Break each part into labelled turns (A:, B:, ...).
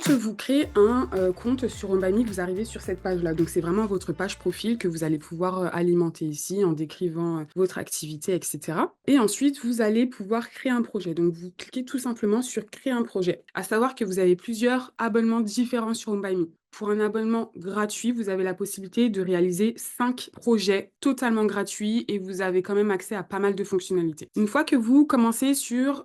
A: Quand vous créez un compte sur Homebuyme, vous arrivez sur cette page-là. Donc, c'est vraiment votre page profil que vous allez pouvoir alimenter ici en décrivant votre activité, etc. Et ensuite, vous allez pouvoir créer un projet. Donc, vous cliquez tout simplement sur créer un projet. À savoir que vous avez plusieurs abonnements différents sur Homebuyme. Pour un abonnement gratuit, vous avez la possibilité de réaliser 5 projets totalement gratuits et vous avez quand même accès à pas mal de fonctionnalités. Une fois que vous commencez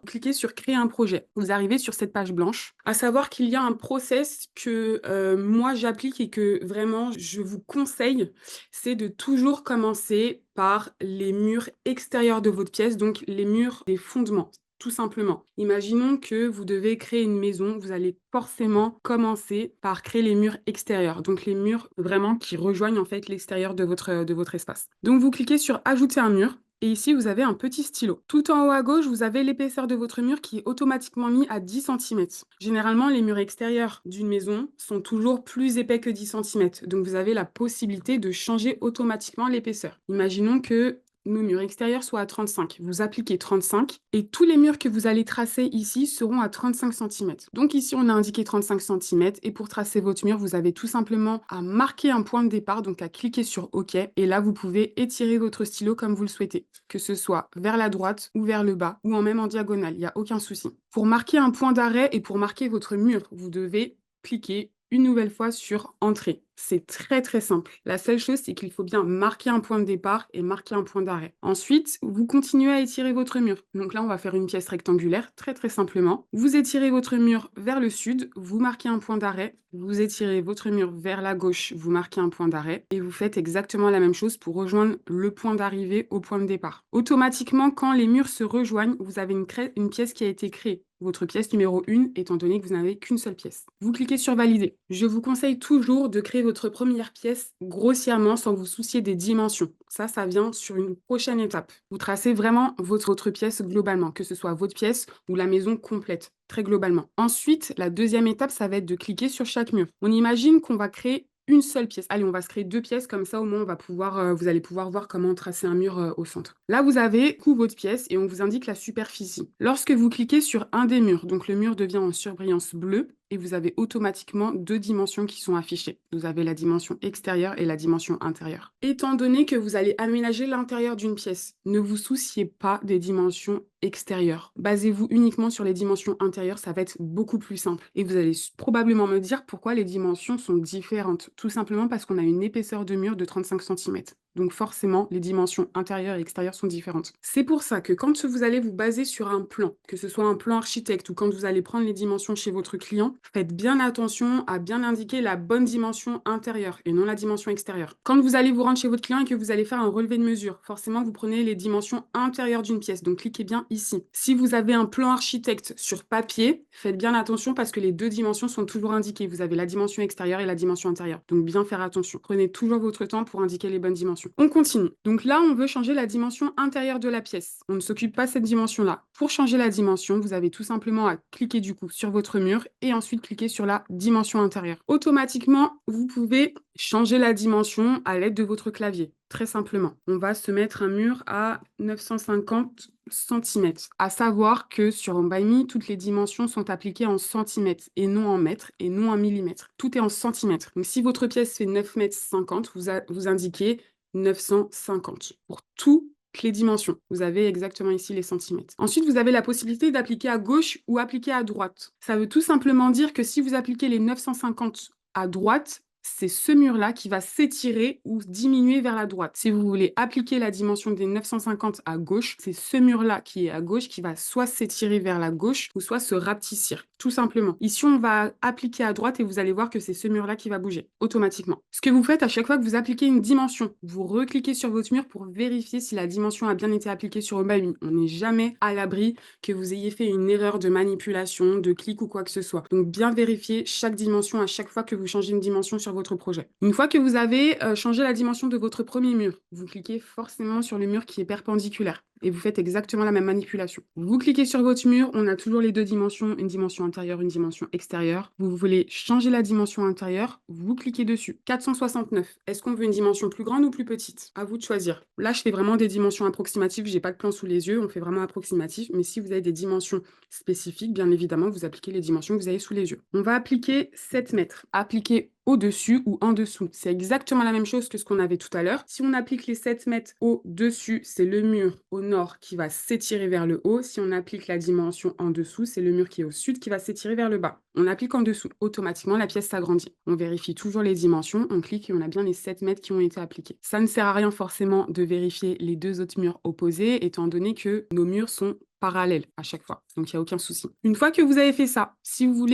A: cliquez sur créer un projet, vous arrivez sur cette page blanche. À savoir qu'il y a un process que moi j'applique et que vraiment je vous conseille, c'est de toujours commencer par les murs extérieurs de votre pièce, donc les murs des fondements. Tout simplement. Imaginons que vous devez créer une maison, vous allez forcément commencer par créer les murs extérieurs, donc les murs vraiment qui rejoignent en fait l'extérieur de votre espace. Donc vous cliquez sur ajouter un mur. Et ici, vous avez un petit stylo. Tout en haut à gauche, vous avez l'épaisseur de votre mur qui est automatiquement mis à 10 cm. Généralement, les murs extérieurs d'une maison sont toujours plus épais que 10 cm. Donc, vous avez la possibilité de changer automatiquement l'épaisseur. Imaginons que nos murs extérieurs soient à 35. Vous appliquez 35 et tous les murs que vous allez tracer ici seront à 35 cm. Donc ici, on a indiqué 35 cm et pour tracer votre mur, vous avez tout simplement à marquer un point de départ, donc à cliquer sur OK. Et là, vous pouvez étirer votre stylo comme vous le souhaitez, que ce soit vers la droite ou vers le bas ou même en diagonale, il n'y a aucun souci. Pour marquer un point d'arrêt et pour marquer votre mur, vous devez cliquer une nouvelle fois sur Entrée. C'est très très simple. La seule chose, c'est qu'il faut bien marquer un point de départ et marquer un point d'arrêt. Ensuite, vous continuez à étirer votre mur. Donc là, on va faire une pièce rectangulaire, très très simplement. Vous étirez votre mur vers le sud, vous marquez un point d'arrêt. Vous étirez votre mur vers la gauche, vous marquez un point d'arrêt. Et vous faites exactement la même chose pour rejoindre le point d'arrivée au point de départ. Automatiquement, quand les murs se rejoignent, vous avez une pièce qui a été créée. Votre pièce numéro 1, étant donné que vous n'avez qu'une seule pièce. Vous cliquez sur Valider. Je vous conseille toujours de créer votre première pièce grossièrement sans vous soucier des dimensions. Ça vient sur une prochaine étape. Vous tracez vraiment votre pièce globalement, que ce soit votre pièce ou la maison complète, très globalement. Ensuite, la deuxième étape, ça va être de cliquer sur chaque mur. On imagine qu'on va créer une seule pièce. Allez, on va se créer 2 pièces, comme ça au moins vous allez pouvoir voir comment tracer un mur au centre. Là, vous avez votre pièce et on vous indique la superficie. Lorsque vous cliquez sur un des murs, donc le mur devient en surbrillance bleue, et vous avez automatiquement 2 dimensions qui sont affichées. Vous avez la dimension extérieure et la dimension intérieure. Étant donné que vous allez aménager l'intérieur d'une pièce, ne vous souciez pas des dimensions extérieures. Basez-vous uniquement sur les dimensions intérieures, ça va être beaucoup plus simple. Et vous allez probablement me dire pourquoi les dimensions sont différentes. Tout simplement parce qu'on a une épaisseur de mur de 35 cm. Donc forcément, les dimensions intérieures et extérieures sont différentes. C'est pour ça que quand vous allez vous baser sur un plan, que ce soit un plan architecte ou quand vous allez prendre les dimensions chez votre client, faites bien attention à bien indiquer la bonne dimension intérieure et non la dimension extérieure. Quand vous allez vous rendre chez votre client et que vous allez faire un relevé de mesure, forcément vous prenez les dimensions intérieures d'une pièce, donc cliquez bien ici. Si vous avez un plan architecte sur papier, faites bien attention parce que les 2 dimensions sont toujours indiquées. Vous avez la dimension extérieure et la dimension intérieure, donc bien faire attention. Prenez toujours votre temps pour indiquer les bonnes dimensions. On continue. Donc là, on veut changer la dimension intérieure de la pièce. On ne s'occupe pas de cette dimension-là. Pour changer la dimension, vous avez tout simplement à cliquer du coup sur votre mur et ensuite cliquer sur la dimension intérieure. Automatiquement, vous pouvez changer la dimension à l'aide de votre clavier. Très simplement. On va se mettre un mur à 950 cm. À savoir que sur Homebuyme, toutes les dimensions sont appliquées en centimètres et non en mètres et non en millimètres. Tout est en centimètres. Donc si votre pièce fait 9,50 m, vous indiquez 950 pour toutes les dimensions. Vous avez exactement ici les centimètres. Ensuite, vous avez la possibilité d'appliquer à gauche ou appliquer à droite. Ça veut tout simplement dire que si vous appliquez les 950 à droite, c'est ce mur-là qui va s'étirer ou diminuer vers la droite. Si vous voulez appliquer la dimension des 950 à gauche, c'est ce mur-là qui est à gauche qui va soit s'étirer vers la gauche ou soit se rapetissir, tout simplement. Ici, on va appliquer à droite et vous allez voir que c'est ce mur-là qui va bouger automatiquement. Ce que vous faites à chaque fois que vous appliquez une dimension, vous recliquez sur votre mur pour vérifier si la dimension a bien été appliquée sur Homebuyme. On n'est jamais à l'abri que vous ayez fait une erreur de manipulation, de clic ou quoi que ce soit. Donc, bien vérifier chaque dimension à chaque fois que vous changez une dimension sur votre projet. Une fois que vous avez changé la dimension de votre premier mur, vous cliquez forcément sur le mur qui est perpendiculaire et vous faites exactement la même manipulation. Vous cliquez sur votre mur, on a toujours les 2 dimensions, une dimension intérieure, une dimension extérieure. Vous voulez changer la dimension intérieure, vous cliquez dessus. 469, est-ce qu'on veut une dimension plus grande ou plus petite? À vous de choisir. Là, je fais vraiment des dimensions approximatives, j'ai pas de plan sous les yeux, on fait vraiment approximatif, mais si vous avez des dimensions spécifiques, bien évidemment, vous appliquez les dimensions que vous avez sous les yeux. On va appliquer 7 mètres. Appliquer au-dessus ou en dessous. C'est exactement la même chose que ce qu'on avait tout à l'heure. Si on applique les 7 mètres au-dessus, c'est le mur au nord qui va s'étirer vers le haut. Si on applique la dimension en dessous, c'est le mur qui est au sud qui va s'étirer vers le bas. On applique en dessous. Automatiquement, la pièce s'agrandit. On vérifie toujours les dimensions, on clique et on a bien les 7 mètres qui ont été appliqués. Ça ne sert à rien forcément de vérifier les deux autres murs opposés, étant donné que nos murs sont parallèles à chaque fois. Donc, il n'y a aucun souci. Une fois que vous avez fait ça, si vous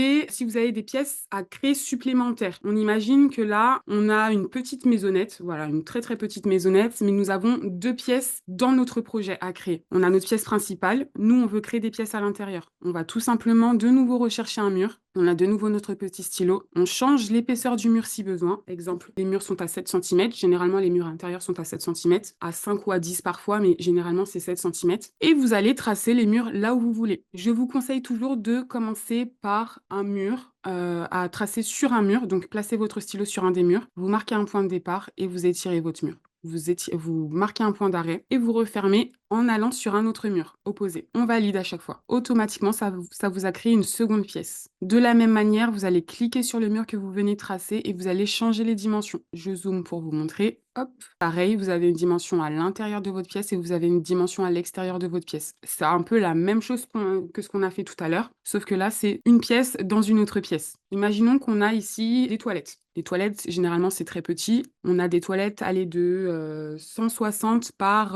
A: avez des pièces à créer supplémentaires, on imagine que là, on a une petite maisonnette, voilà, une très très petite maisonnette, mais nous avons 2 pièces dans notre projet à créer. On a notre pièce principale, nous, on veut créer des pièces à l'intérieur. On va tout simplement de nouveau rechercher un mur. On a de nouveau notre petit stylo. On change l'épaisseur du mur si besoin. Exemple, les murs sont à 7 cm. Généralement, les murs intérieurs sont à 7 cm, à 5 ou à 10 parfois, mais généralement, c'est 7 cm. Et vous allez tracer les murs là où vous voulez. Je vous conseille toujours de commencer par un mur, à tracer sur un mur. Donc, placez votre stylo sur un des murs. Vous marquez un point de départ et vous étirez votre mur. Vous marquez un point d'arrêt et vous refermez en allant sur un autre mur opposé. On valide à chaque fois. Automatiquement, ça vous a créé une seconde pièce. De la même manière, vous allez cliquer sur le mur que vous venez tracer et vous allez changer les dimensions. Je zoome pour vous montrer. Hop, pareil, vous avez une dimension à l'intérieur de votre pièce et vous avez une dimension à l'extérieur de votre pièce. C'est un peu la même chose que ce qu'on a fait tout à l'heure, sauf que là, c'est une pièce dans une autre pièce. Imaginons qu'on a ici des toilettes. Les toilettes, généralement, c'est très petit. On a des toilettes, allez, de 160 par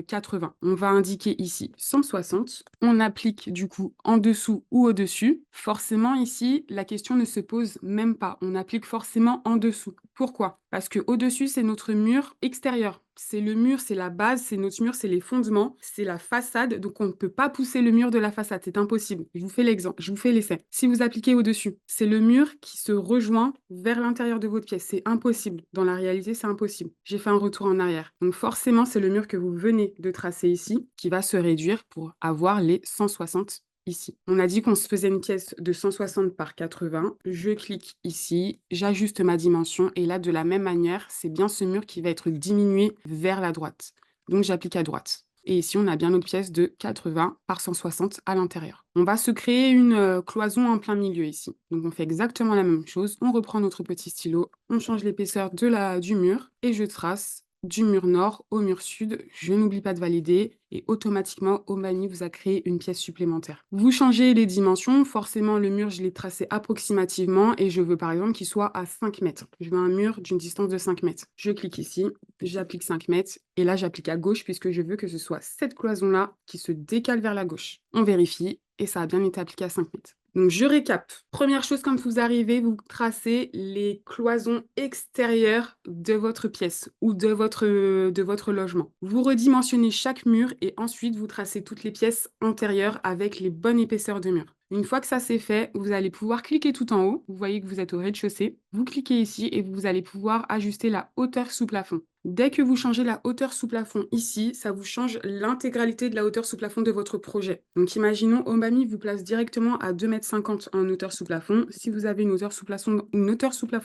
A: 80. On va indiquer ici 160. On applique du coup en dessous ou au-dessus. Forcément, ici, la question ne se pose même pas. On applique forcément en dessous. Pourquoi? Parce que au-dessus, c'est notre mur extérieur. C'est le mur, c'est la base, c'est notre mur, c'est les fondements, c'est la façade. Donc, on ne peut pas pousser le mur de la façade. C'est impossible. Je vous fais l'exemple, je vous fais l'essai. Si vous appliquez au-dessus, c'est le mur qui se rejoint vers l'intérieur de votre pièce. C'est impossible. Dans la réalité, c'est impossible. J'ai fait un retour en arrière. Donc, forcément, c'est le mur que vous venez de tracer ici qui va se réduire pour avoir les 160 ici. On a dit qu'on se faisait une pièce de 160 par 80. Je clique ici, j'ajuste ma dimension et là, de la même manière, c'est bien ce mur qui va être diminué vers la droite. Donc, j'applique à droite. Et ici, on a bien notre pièce de 80 par 160 à l'intérieur. On va se créer une cloison en plein milieu ici. Donc, on fait exactement la même chose. On reprend notre petit stylo, on change l'épaisseur du mur et je trace du mur nord au mur sud. Je n'oublie pas de valider et automatiquement, Omani vous a créé une pièce supplémentaire. Vous changez les dimensions. Forcément, le mur, je l'ai tracé approximativement et je veux par exemple qu'il soit à 5 mètres. Je veux un mur d'une distance de 5 mètres. Je clique ici, j'applique 5 mètres et là, j'applique à gauche puisque je veux que ce soit cette cloison-là qui se décale vers la gauche. On vérifie et ça a bien été appliqué à 5 mètres. Donc, je récap. Première chose, quand vous arrivez, vous tracez les cloisons extérieures de votre pièce ou de votre logement. Vous redimensionnez chaque mur et ensuite, vous tracez toutes les pièces antérieures avec les bonnes épaisseurs de mur. Une fois que ça c'est fait, vous allez pouvoir cliquer tout en haut. Vous voyez que vous êtes au rez-de-chaussée. Vous cliquez ici et vous allez pouvoir ajuster la hauteur sous plafond. Dès que vous changez la hauteur sous plafond ici, ça vous change l'intégralité de la hauteur sous plafond de votre projet. Donc imaginons, Omami vous place directement à 2,50 m en hauteur sous plafond. Si vous avez une hauteur sous plafond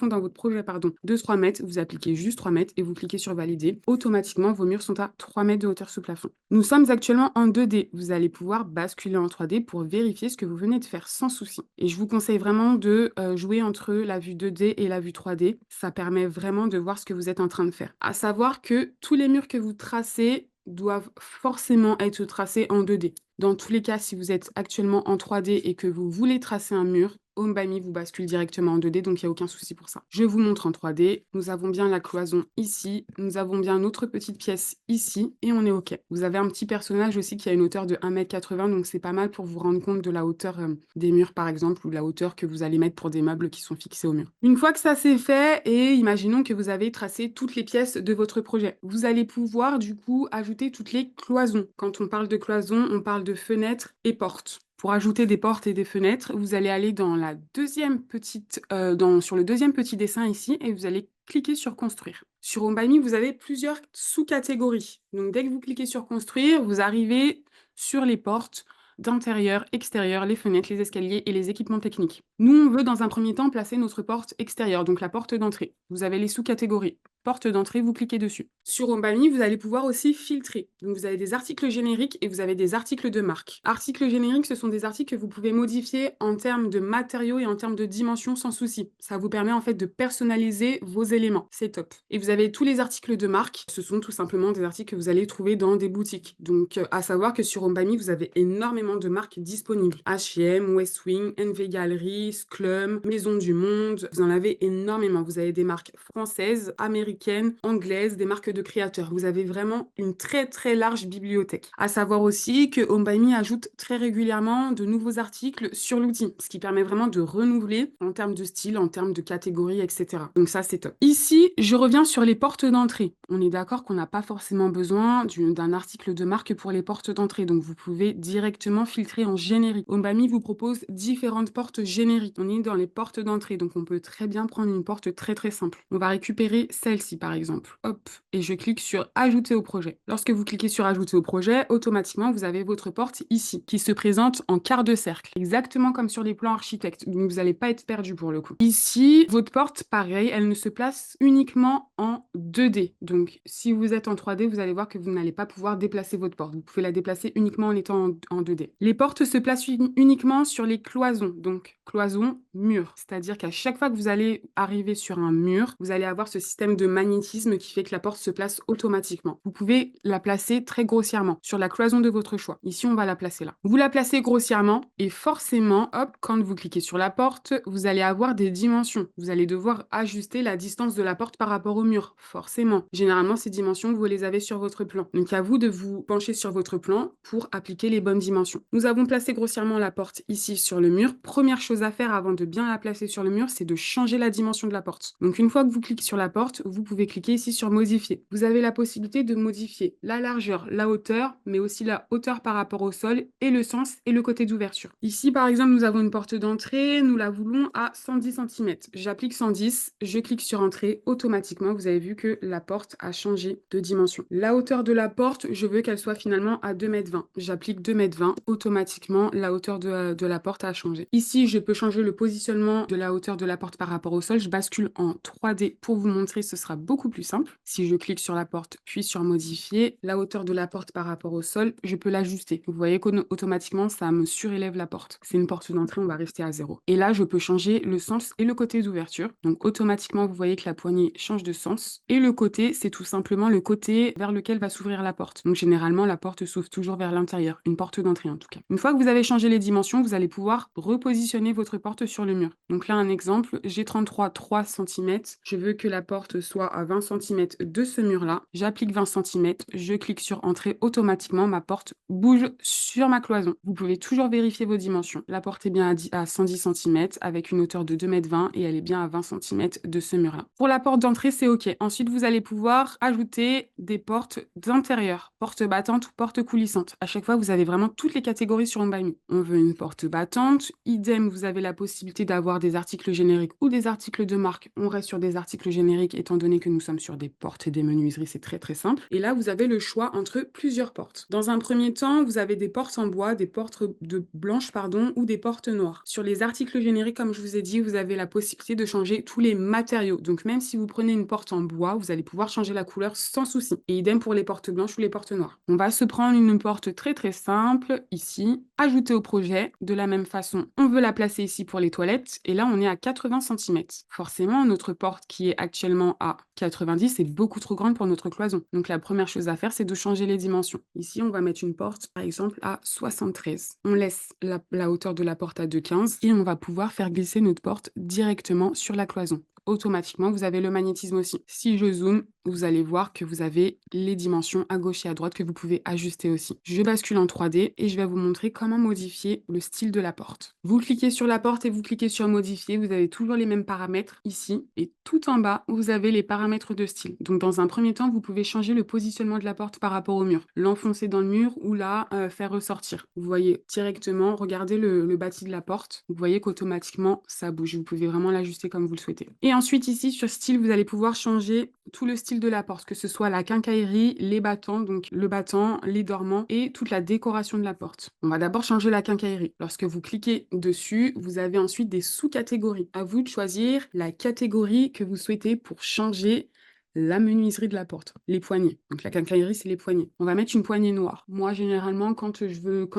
A: dans votre projet de 3 mètres, vous appliquez juste 3 mètres et vous cliquez sur valider. Automatiquement, vos murs sont à 3 mètres de hauteur sous plafond. Nous sommes actuellement en 2D. Vous allez pouvoir basculer en 3D pour vérifier ce que vous venez de faire sans souci. Et je vous conseille vraiment de jouer entre la vue 2D et la vue 3D. Ça permet vraiment de voir ce que vous êtes en train de faire. À savoir que tous les murs que vous tracez doivent forcément être tracés en 2D. Dans tous les cas, si vous êtes actuellement en 3D et que vous voulez tracer un mur, Omami vous bascule directement en 2D, donc il n'y a aucun souci pour ça. Je vous montre en 3D. Nous avons bien la cloison ici. Nous avons bien notre petite pièce ici et on est OK. Vous avez un petit personnage aussi qui a une hauteur de 1,80 m, donc c'est pas mal pour vous rendre compte de la hauteur des murs, par exemple, ou de la hauteur que vous allez mettre pour des meubles qui sont fixés au mur. Une fois que ça c'est fait, et imaginons que vous avez tracé toutes les pièces de votre projet, vous allez pouvoir du coup ajouter toutes les cloisons. Quand on parle de cloisons, on parle de fenêtres et portes. Pour ajouter des portes et des fenêtres, vous allez aller dans la sur le deuxième petit dessin ici et vous allez cliquer sur construire. Sur Omami, vous avez plusieurs sous-catégories. Donc, dès que vous cliquez sur construire, vous arrivez sur les portes. d'intérieur, extérieur, les fenêtres, les escaliers et les équipements techniques. Nous, on veut dans un premier temps placer notre porte extérieure, donc la porte d'entrée. Vous avez les sous-catégories. Porte d'entrée, vous cliquez dessus. Sur Homebami, vous allez pouvoir aussi filtrer. Donc vous avez des articles génériques et vous avez des articles de marque. Articles génériques, ce sont des articles que vous pouvez modifier en termes de matériaux et en termes de dimensions sans souci. Ça vous permet en fait de personnaliser vos éléments. C'est top. Et vous avez tous les articles de marque. Ce sont tout simplement des articles que vous allez trouver dans des boutiques. Donc à savoir que sur Homebami, vous avez énormément de marques disponibles. H&M, Westwing, NV Gallery, Sclum, Maison du Monde. Vous en avez énormément. Vous avez des marques françaises, américaines, anglaises, des marques de créateurs. Vous avez vraiment une très très large bibliothèque. À savoir aussi que Homebami ajoute très régulièrement de nouveaux articles sur l'outil, ce qui permet vraiment de renouveler en termes de style, en termes de catégorie, etc. Donc ça, c'est top. Ici, je reviens sur les portes d'entrée. On est d'accord qu'on n'a pas forcément besoin d'un article de marque pour les portes d'entrée, donc vous pouvez directement filtrer en générique. Homebami vous propose différentes portes génériques. On est dans les portes d'entrée, donc on peut très bien prendre une porte très très simple. On va récupérer celle-ci par exemple. Hop, et je clique sur Ajouter au projet. Lorsque vous cliquez sur Ajouter au projet, automatiquement vous avez votre porte ici, qui se présente en quart de cercle, exactement comme sur les plans architectes. Donc vous n'allez pas être perdu pour le coup. Ici, votre porte, pareil, elle ne se place uniquement en 2D. Donc si vous êtes en 3D, vous allez voir que vous n'allez pas pouvoir déplacer votre porte. Vous pouvez la déplacer uniquement en étant en 2D. Les portes se placent uniquement sur les cloisons, donc cloisons, murs. C'est-à-dire qu'à chaque fois que vous allez arriver sur un mur, vous allez avoir ce système de magnétisme qui fait que la porte se place automatiquement. Vous pouvez la placer très grossièrement sur la cloison de votre choix. Ici, on va la placer là. Vous la placez grossièrement et forcément, hop, quand vous cliquez sur la porte, vous allez avoir des dimensions. Vous allez devoir ajuster la distance de la porte par rapport au mur, forcément. Généralement, ces dimensions, vous les avez sur votre plan. Donc, à vous de vous pencher sur votre plan pour appliquer les bonnes dimensions. Nous avons placé grossièrement la porte ici sur le mur. Première chose à faire avant de bien la placer sur le mur, c'est de changer la dimension de la porte. Donc, une fois que vous cliquez sur la porte, vous pouvez cliquer ici sur modifier. Vous avez la possibilité de modifier la largeur, la hauteur, mais aussi la hauteur par rapport au sol et le sens et le côté d'ouverture. Ici, par exemple, nous avons une porte d'entrée, nous la voulons à 110 cm. J'applique 110, je clique sur entrée, automatiquement, vous avez vu que la porte a changé de dimension. La hauteur de la porte, je veux qu'elle soit finalement à 2,20 m. J'applique 2,20 m, automatiquement, la hauteur de la porte a changé. Ici, je peux changer le positionnement de la hauteur de la porte par rapport au sol. Je bascule en 3D pour vous montrer, ce sera beaucoup plus simple. Si je clique sur la porte, puis sur modifier, la hauteur de la porte par rapport au sol, je peux l'ajuster. Vous voyez qu'automatiquement, ça me surélève la porte. C'est une porte d'entrée, on va rester à 0. Et là, je peux changer le sens et le côté d'ouverture. Donc, automatiquement, vous voyez que la poignée change de sens. Et le côté, c'est tout simplement le côté vers lequel va s'ouvrir la porte. Donc, généralement, la porte s'ouvre toujours vers l'intérieur. Une porte d'entrée, en tout cas. Une fois que vous avez changé les dimensions, vous allez pouvoir repositionner votre porte sur le mur. Donc là, un exemple, j'ai 33,3 cm. Je veux que la porte soit à 20 cm de ce mur-là. J'applique 20 cm, je clique sur entrée, automatiquement, ma porte bouge sur ma cloison. Vous pouvez toujours vérifier vos dimensions. La porte est bien à 110 cm avec une hauteur de 2,20 m et elle est bien à 20 cm de ce mur-là. Pour la porte d'entrée, c'est OK. Ensuite, vous allez pouvoir ajouter des portes d'intérieur, porte battante ou porte coulissante. À chaque fois, vous avez vraiment toutes les catégories sur Homebami. On veut une porte battante. Idem, vous avez la possibilité d'avoir des articles génériques ou des articles de marque. On reste sur des articles génériques étant donné que nous sommes sur des portes et des menuiseries, c'est très très simple. Et là, vous avez le choix entre plusieurs portes. Dans un premier temps, vous avez des portes en bois, des portes blanches, pardon, ou des portes noires. Sur les articles génériques, comme je vous ai dit, vous avez la possibilité de changer tous les matériaux. Donc même si vous prenez une porte en bois, vous allez pouvoir changer la couleur sans souci. Et idem pour les portes blanches ou les portes noires. On va se prendre une porte très très simple, ici, ajouter au projet. De la même façon, on veut la placer ici pour les toilettes. Et là, on est à 80 cm. Forcément, notre porte qui est actuellement à 90 est beaucoup trop grande pour notre cloison. Donc la première chose à faire, c'est de changer les dimensions. Ici, on va mettre une porte, par exemple, à 73. On laisse la hauteur de la porte à 2,15 et on va pouvoir faire glisser notre porte directement sur la cloison. Automatiquement, vous avez le magnétisme aussi. Si je zoome, vous allez voir que vous avez les dimensions à gauche et à droite que vous pouvez ajuster aussi. Je bascule en 3D et je vais vous montrer comment modifier le style de la porte. Vous cliquez sur la porte et vous cliquez sur modifier. Vous avez toujours les mêmes paramètres ici et tout en bas, vous avez les paramètres de style. Donc dans un premier temps, vous pouvez changer le positionnement de la porte par rapport au mur. L'enfoncer dans le mur ou la faire ressortir. Vous voyez directement, regardez le bâti de la porte. Vous voyez qu'automatiquement, ça bouge. Vous pouvez vraiment l'ajuster comme vous le souhaitez. Et ensuite ici, sur style, vous allez pouvoir changer tout le style style de la porte, que ce soit la quincaillerie, les battants, donc le battant, les dormants et toute la décoration de la porte. On va d'abord changer la quincaillerie. Lorsque vous cliquez dessus, vous avez ensuite des sous-catégories. À vous de choisir la catégorie que vous souhaitez pour changer la menuiserie de la porte, les poignées. Donc la quincaillerie, c'est les poignées. On va mettre une poignée noire. Moi, généralement, quand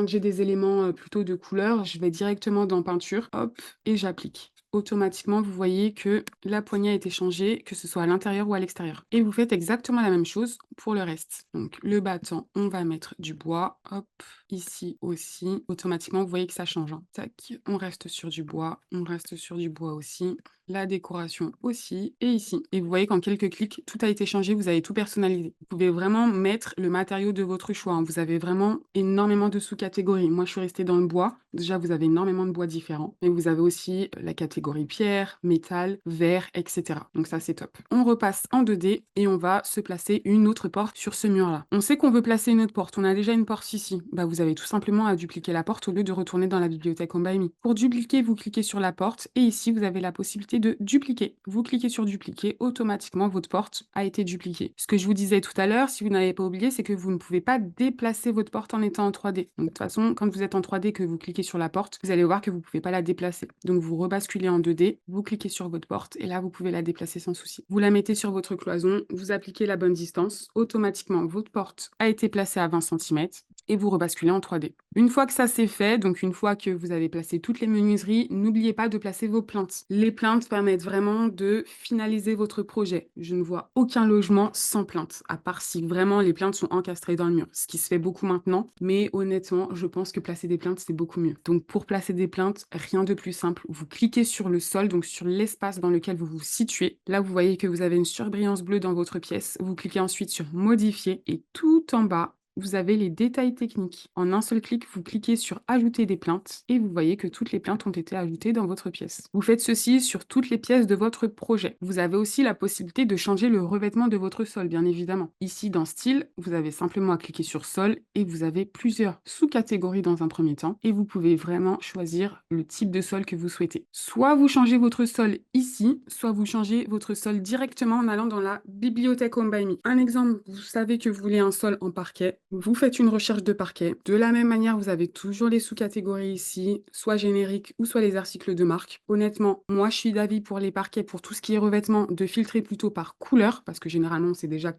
A: j'ai des éléments plutôt de couleur, je vais directement dans peinture, hop, et j'applique. Automatiquement, vous voyez que la poignée a été changée, que ce soit à l'intérieur ou à l'extérieur. Et vous faites exactement la même chose pour le reste. Donc le battant, on va mettre du bois, hop, ici aussi. Automatiquement, vous voyez que ça change, hein. Tac, on reste sur du bois, on reste sur du bois aussi. La décoration aussi, et ici. Et vous voyez qu'en quelques clics, tout a été changé, vous avez tout personnalisé. Vous pouvez vraiment mettre le matériau de votre choix, hein. Vous avez vraiment énormément de sous-catégories. Moi, je suis restée dans le bois. Déjà, vous avez énormément de bois différents. Mais vous avez aussi la catégorie pierre, métal, verre, etc. Donc ça, c'est top. On repasse en 2D et on va se placer une autre porte sur ce mur-là. On sait qu'on veut placer une autre porte. On a déjà une porte ici. Bah, vous avez tout simplement à dupliquer la porte au lieu de retourner dans la bibliothèque Home by Me. Pour dupliquer, vous cliquez sur la porte et ici, vous avez la possibilité de dupliquer. Vous cliquez sur dupliquer, automatiquement, votre porte a été dupliquée. Ce que je vous disais tout à l'heure, si vous n'avez pas oublié, c'est que vous ne pouvez pas déplacer votre porte en étant en 3D. Donc, de toute façon, quand vous êtes en 3D, que vous cliquez sur la porte, vous allez voir que vous ne pouvez pas la déplacer. Donc, vous rebasculez en 2D, vous cliquez sur votre porte et là, vous pouvez la déplacer sans souci. Vous la mettez sur votre cloison, vous appliquez la bonne distance, automatiquement, votre porte a été placée à 20 cm et vous rebasculez en 3D. Une fois que ça c'est fait, donc une fois que vous avez placé toutes les menuiseries, n'oubliez pas de placer vos plaintes. Les plaintes permettent vraiment de finaliser votre projet. Je ne vois aucun logement sans plainte, à part si vraiment les plaintes sont encastrées dans le mur, ce qui se fait beaucoup maintenant, mais honnêtement, je pense que placer des plaintes, c'est beaucoup mieux. Donc pour placer des plaintes, rien de plus simple. Vous cliquez sur le sol, donc sur l'espace dans lequel vous vous situez. Là, vous voyez que vous avez une surbrillance bleue dans votre pièce. Vous cliquez ensuite sur modifier et tout en bas, vous avez les détails techniques. En un seul clic, vous cliquez sur ajouter des plaintes et vous voyez que toutes les plaintes ont été ajoutées dans votre pièce. Vous faites ceci sur toutes les pièces de votre projet. Vous avez aussi la possibilité de changer le revêtement de votre sol, bien évidemment. Ici, dans style, vous avez simplement à cliquer sur sol et vous avez plusieurs sous-catégories dans un premier temps et vous pouvez vraiment choisir le type de sol que vous souhaitez. Soit vous changez votre sol ici, soit vous changez votre sol directement en allant dans la bibliothèque Home by Me. Un exemple, vous savez que vous voulez un sol en parquet. Vous faites une recherche de parquet. De la même manière, vous avez toujours les sous-catégories ici, soit génériques ou soit les articles de marque. Honnêtement, moi, je suis d'avis pour les parquets, pour tout ce qui est revêtement, de filtrer plutôt par couleur, parce que généralement, on sait déjà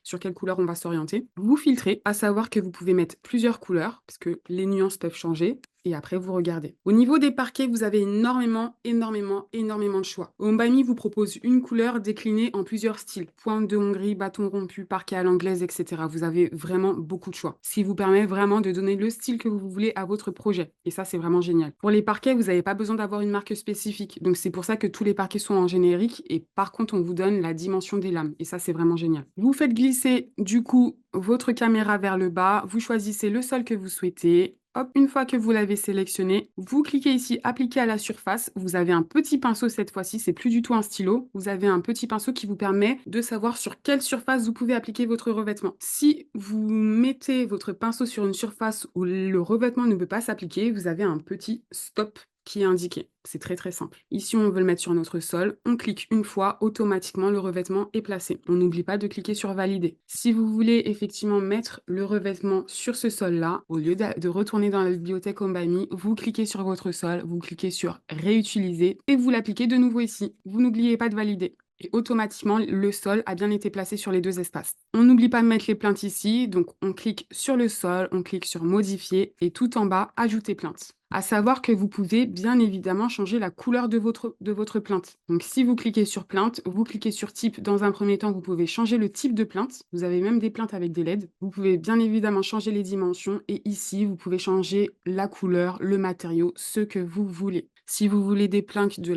A: sur quelle couleur on va s'orienter. Vous filtrez, à savoir que vous pouvez mettre plusieurs couleurs, parce que les nuances peuvent changer. Et après, vous regardez. Au niveau des parquets, vous avez énormément de choix. Home by Me vous propose une couleur déclinée en plusieurs styles. Pointe de Hongrie, bâton rompu, parquet à l'anglaise, etc. Vous avez vraiment beaucoup de choix. Ce qui vous permet vraiment de donner le style que vous voulez à votre projet. Et ça, c'est vraiment génial. Pour les parquets, vous n'avez pas besoin d'avoir une marque spécifique. Donc, c'est pour ça que tous les parquets sont en générique. Et par contre, on vous donne la dimension des lames. Et ça, c'est vraiment génial. Vous faites glisser, du coup, votre caméra vers le bas. Vous choisissez le sol que vous souhaitez. Hop, une fois que vous l'avez sélectionné, vous cliquez ici appliquer à la surface. Vous avez un petit pinceau cette fois-ci, c'est plus du tout un stylo. Vous avez un petit pinceau qui vous permet de savoir sur quelle surface vous pouvez appliquer votre revêtement. Si vous mettez votre pinceau sur une surface où le revêtement ne peut pas s'appliquer, vous avez un petit stop qui est indiqué. C'est très très simple. Ici, on veut le mettre sur notre sol. On clique une fois, automatiquement, le revêtement est placé. On n'oublie pas de cliquer sur valider. Si vous voulez effectivement mettre le revêtement sur ce sol-là, au lieu de retourner dans la bibliothèque Home by Me, vous cliquez sur votre sol, vous cliquez sur réutiliser et vous l'appliquez de nouveau ici. Vous n'oubliez pas de valider. Et automatiquement, le sol a bien été placé sur les deux espaces. On n'oublie pas de mettre les plaintes ici, donc on clique sur le sol, on clique sur modifier et tout en bas, ajouter plainte. À savoir que vous pouvez bien évidemment changer la couleur de votre plainte. Donc si vous cliquez sur plainte, vous cliquez sur type. Dans un premier temps, vous pouvez changer le type de plainte. Vous avez même des plaintes avec des LED. Vous pouvez bien évidemment changer les dimensions et ici, vous pouvez changer la couleur, le matériau, ce que vous voulez. Si vous voulez des plaintes du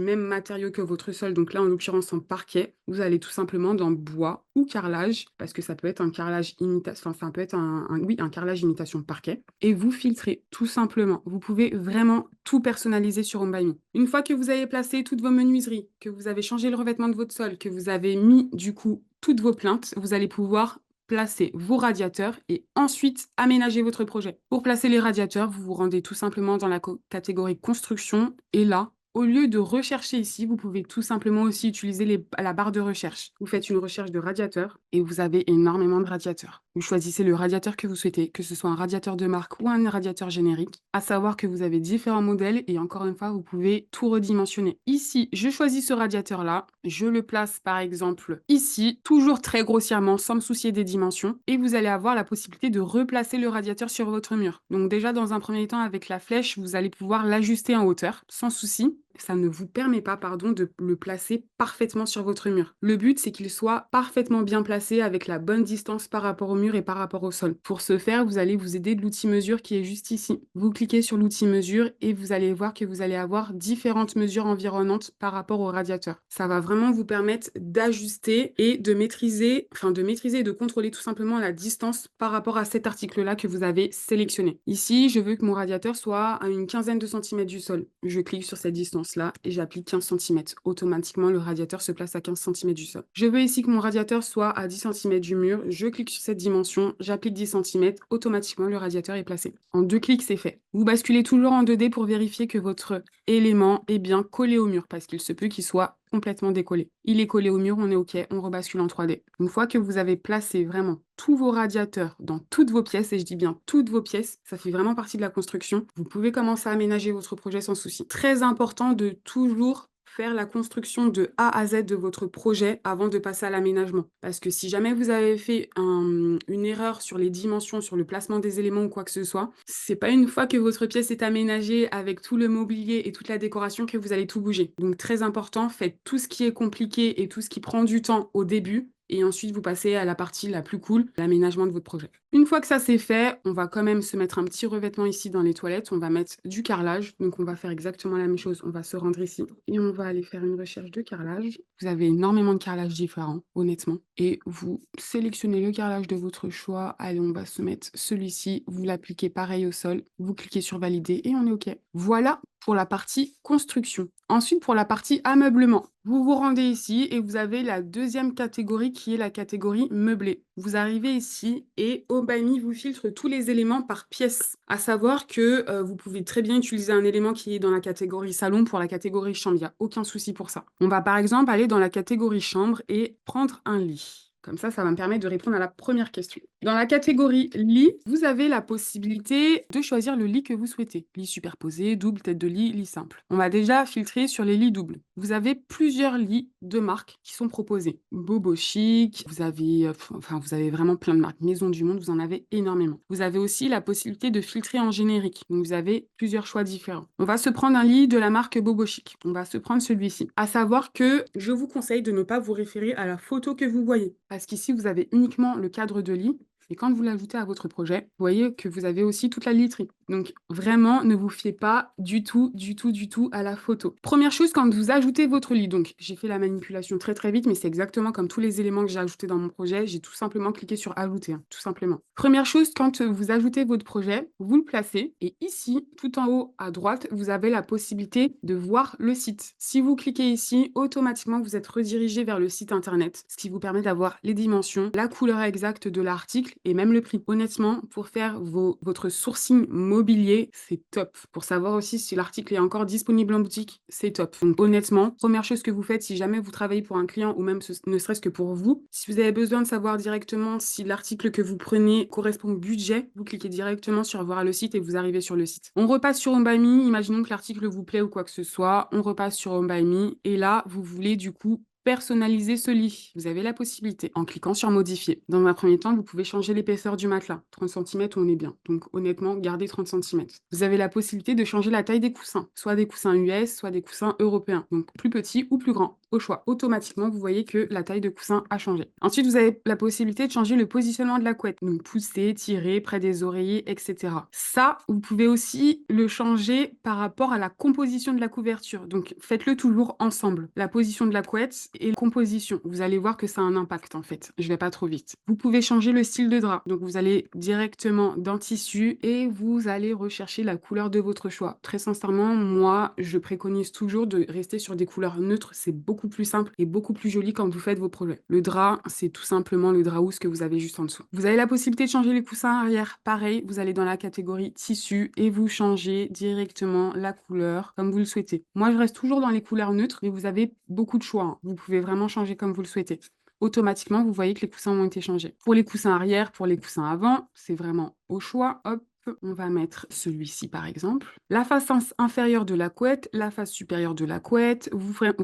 A: même matériau que votre sol, donc là en l'occurrence en parquet, vous allez tout simplement dans bois ou carrelage, parce que ça peut être un carrelage imitation, enfin ça peut être un carrelage imitation parquet, et vous filtrez tout simplement. Vous pouvez vraiment tout personnaliser sur Home by Me. Une fois que vous avez placé toutes vos menuiseries, que vous avez changé le revêtement de votre sol, que vous avez mis du coup toutes vos plaintes, vous allez pouvoir placer vos radiateurs et ensuite aménager votre projet. Pour placer les radiateurs, vous vous rendez tout simplement dans la catégorie construction et là, Au lieu de rechercher ici, vous pouvez tout simplement aussi utiliser la barre de recherche. Vous faites une recherche de radiateur et vous avez énormément de radiateurs. Vous choisissez le radiateur que vous souhaitez, que ce soit un radiateur de marque ou un radiateur générique. À savoir que vous avez différents modèles et encore une fois, vous pouvez tout redimensionner. Ici, je choisis ce radiateur-là. Je le place par exemple ici, toujours très grossièrement, sans me soucier des dimensions. Et vous allez avoir la possibilité de replacer le radiateur sur votre mur. Donc déjà, dans un premier temps, avec la flèche, vous allez pouvoir l'ajuster en hauteur, sans souci. Ça ne vous permet pas, pardon, de le placer parfaitement sur votre mur. Le but, c'est qu'il soit parfaitement bien placé avec la bonne distance par rapport au mur et par rapport au sol. Pour ce faire, vous allez vous aider de l'outil mesure qui est juste ici. Vous cliquez sur l'outil mesure et vous allez voir que vous allez avoir différentes mesures environnantes par rapport au radiateur. Ça va vraiment vous permettre d'ajuster et de maîtriser et de contrôler tout simplement la distance par rapport à cet article-là que vous avez sélectionné. Ici, je veux que mon radiateur soit à une quinzaine de centimètres du sol. Je clique sur cette distance là et j'applique 15 cm. Automatiquement, le radiateur se place à 15 cm du sol. Je veux ici que mon radiateur soit à 10 cm du mur. Je clique sur cette dimension, j'applique 10 cm. Automatiquement, le radiateur est placé. En 2 clics, c'est fait. Vous basculez toujours en 2D pour vérifier que votre élément est bien collé au mur parce qu'il se peut qu'il soit complètement décollé. Il est collé au mur, on est OK, on rebascule en 3D. Une fois que vous avez placé vraiment tous vos radiateurs dans toutes vos pièces, et je dis bien toutes vos pièces, ça fait vraiment partie de la construction, vous pouvez commencer à aménager votre projet sans souci. Très important de toujours faire la construction de A à Z de votre projet avant de passer à l'aménagement. Parce que si jamais vous avez fait une erreur sur les dimensions, sur le placement des éléments ou quoi que ce soit, c'est pas une fois que votre pièce est aménagée avec tout le mobilier et toute la décoration que vous allez tout bouger. Donc très important, faites tout ce qui est compliqué et tout ce qui prend du temps au début et ensuite vous passez à la partie la plus cool, l'aménagement de votre projet. Une fois que ça c'est fait, on va quand même se mettre un petit revêtement ici dans les toilettes, on va mettre du carrelage, donc on va faire exactement la même chose, on va se rendre ici et on va aller faire une recherche de carrelage. Vous avez énormément de carrelages différents, honnêtement, et vous sélectionnez le carrelage de votre choix. Allez, on va se mettre celui-ci, vous l'appliquez pareil au sol, vous cliquez sur valider et on est OK. Voilà pour la partie construction. Ensuite, pour la partie ameublement, vous vous rendez ici et vous avez la deuxième catégorie qui est la catégorie meublé. Vous arrivez ici et Obami vous filtre tous les éléments par pièce. À savoir que vous pouvez très bien utiliser un élément qui est dans la catégorie salon pour la catégorie chambre. Il n'y a aucun souci pour ça. On va par exemple aller dans la catégorie chambre et prendre un lit. Comme ça va me permettre de répondre à la première question. Dans la catégorie lit, vous avez la possibilité de choisir le lit que vous souhaitez. Lit superposé, double, tête de lit simple. On va déjà filtrer sur les lits doubles. Vous avez plusieurs lits de marques qui sont proposés. Bobo Chic, vous avez vraiment plein de marques. Maison du Monde, vous en avez énormément. Vous avez aussi la possibilité de filtrer en générique. Donc vous avez plusieurs choix différents. On va se prendre un lit de la marque Bobo Chic. On va se prendre celui-ci. À savoir que je vous conseille de ne pas vous référer à la photo que vous voyez. Parce qu'ici, vous avez uniquement le cadre de lit. Et quand vous l'ajoutez à votre projet, vous voyez que vous avez aussi toute la literie. Donc vraiment, ne vous fiez pas du tout à la photo. Première chose, quand vous ajoutez votre lit, donc j'ai fait la manipulation très vite, mais c'est exactement comme tous les éléments que j'ai ajoutés dans mon projet, j'ai tout simplement cliqué sur ajouter, tout simplement. Première chose, quand vous ajoutez votre projet, vous le placez et ici, tout en haut à droite, vous avez la possibilité de voir le site. Si vous cliquez ici, automatiquement, vous êtes redirigé vers le site internet, ce qui vous permet d'avoir les dimensions, la couleur exacte de l'article et même le prix. Honnêtement, pour faire votre sourcing mobilier, c'est top. Pour savoir aussi si l'article est encore disponible en boutique, c'est top. Donc honnêtement, première chose que vous faites si jamais vous travaillez pour un client ou même ne serait-ce que pour vous, si vous avez besoin de savoir directement si l'article que vous prenez correspond au budget, vous cliquez directement sur voir le site et vous arrivez sur le site. On repasse sur Home by Me, imaginons que l'article vous plaît ou quoi que ce soit, on repasse sur Home by Me et là, vous voulez du coup personnaliser ce lit. Vous avez la possibilité en cliquant sur modifier. Dans un premier temps, vous pouvez changer l'épaisseur du matelas. 30 cm, on est bien. Donc honnêtement, gardez 30 cm. Vous avez la possibilité de changer la taille des coussins. Soit des coussins US, soit des coussins européens. Donc plus petits ou plus grands. Au choix. Automatiquement, vous voyez que la taille de coussin a changé. Ensuite, vous avez la possibilité de changer le positionnement de la couette. Donc pousser, tirer, près des oreillers, etc. Ça, vous pouvez aussi le changer par rapport à la composition de la couverture. Donc faites-le toujours ensemble. La position de la couette et la composition. Vous allez voir que ça a un impact en fait. Je vais pas trop vite. Vous pouvez changer le style de drap. Donc vous allez directement dans tissu et vous allez rechercher la couleur de votre choix. Très sincèrement, moi, je préconise toujours de rester sur des couleurs neutres. C'est beaucoup beaucoup plus simple et beaucoup plus joli quand vous faites vos projets. Le drap, c'est tout simplement le drap housse que vous avez juste en dessous. Vous avez la possibilité de changer les coussins arrière. Pareil, vous allez dans la catégorie tissu et vous changez directement la couleur comme vous le souhaitez. Moi, je reste toujours dans les couleurs neutres, mais vous avez beaucoup de choix, hein. Vous pouvez vraiment changer comme vous le souhaitez. Automatiquement, vous voyez que les coussins ont été changés. Pour les coussins arrière, pour les coussins avant, c'est vraiment au choix. Hop, on va mettre celui-ci par exemple. La face inférieure de la couette, la face supérieure de la couette.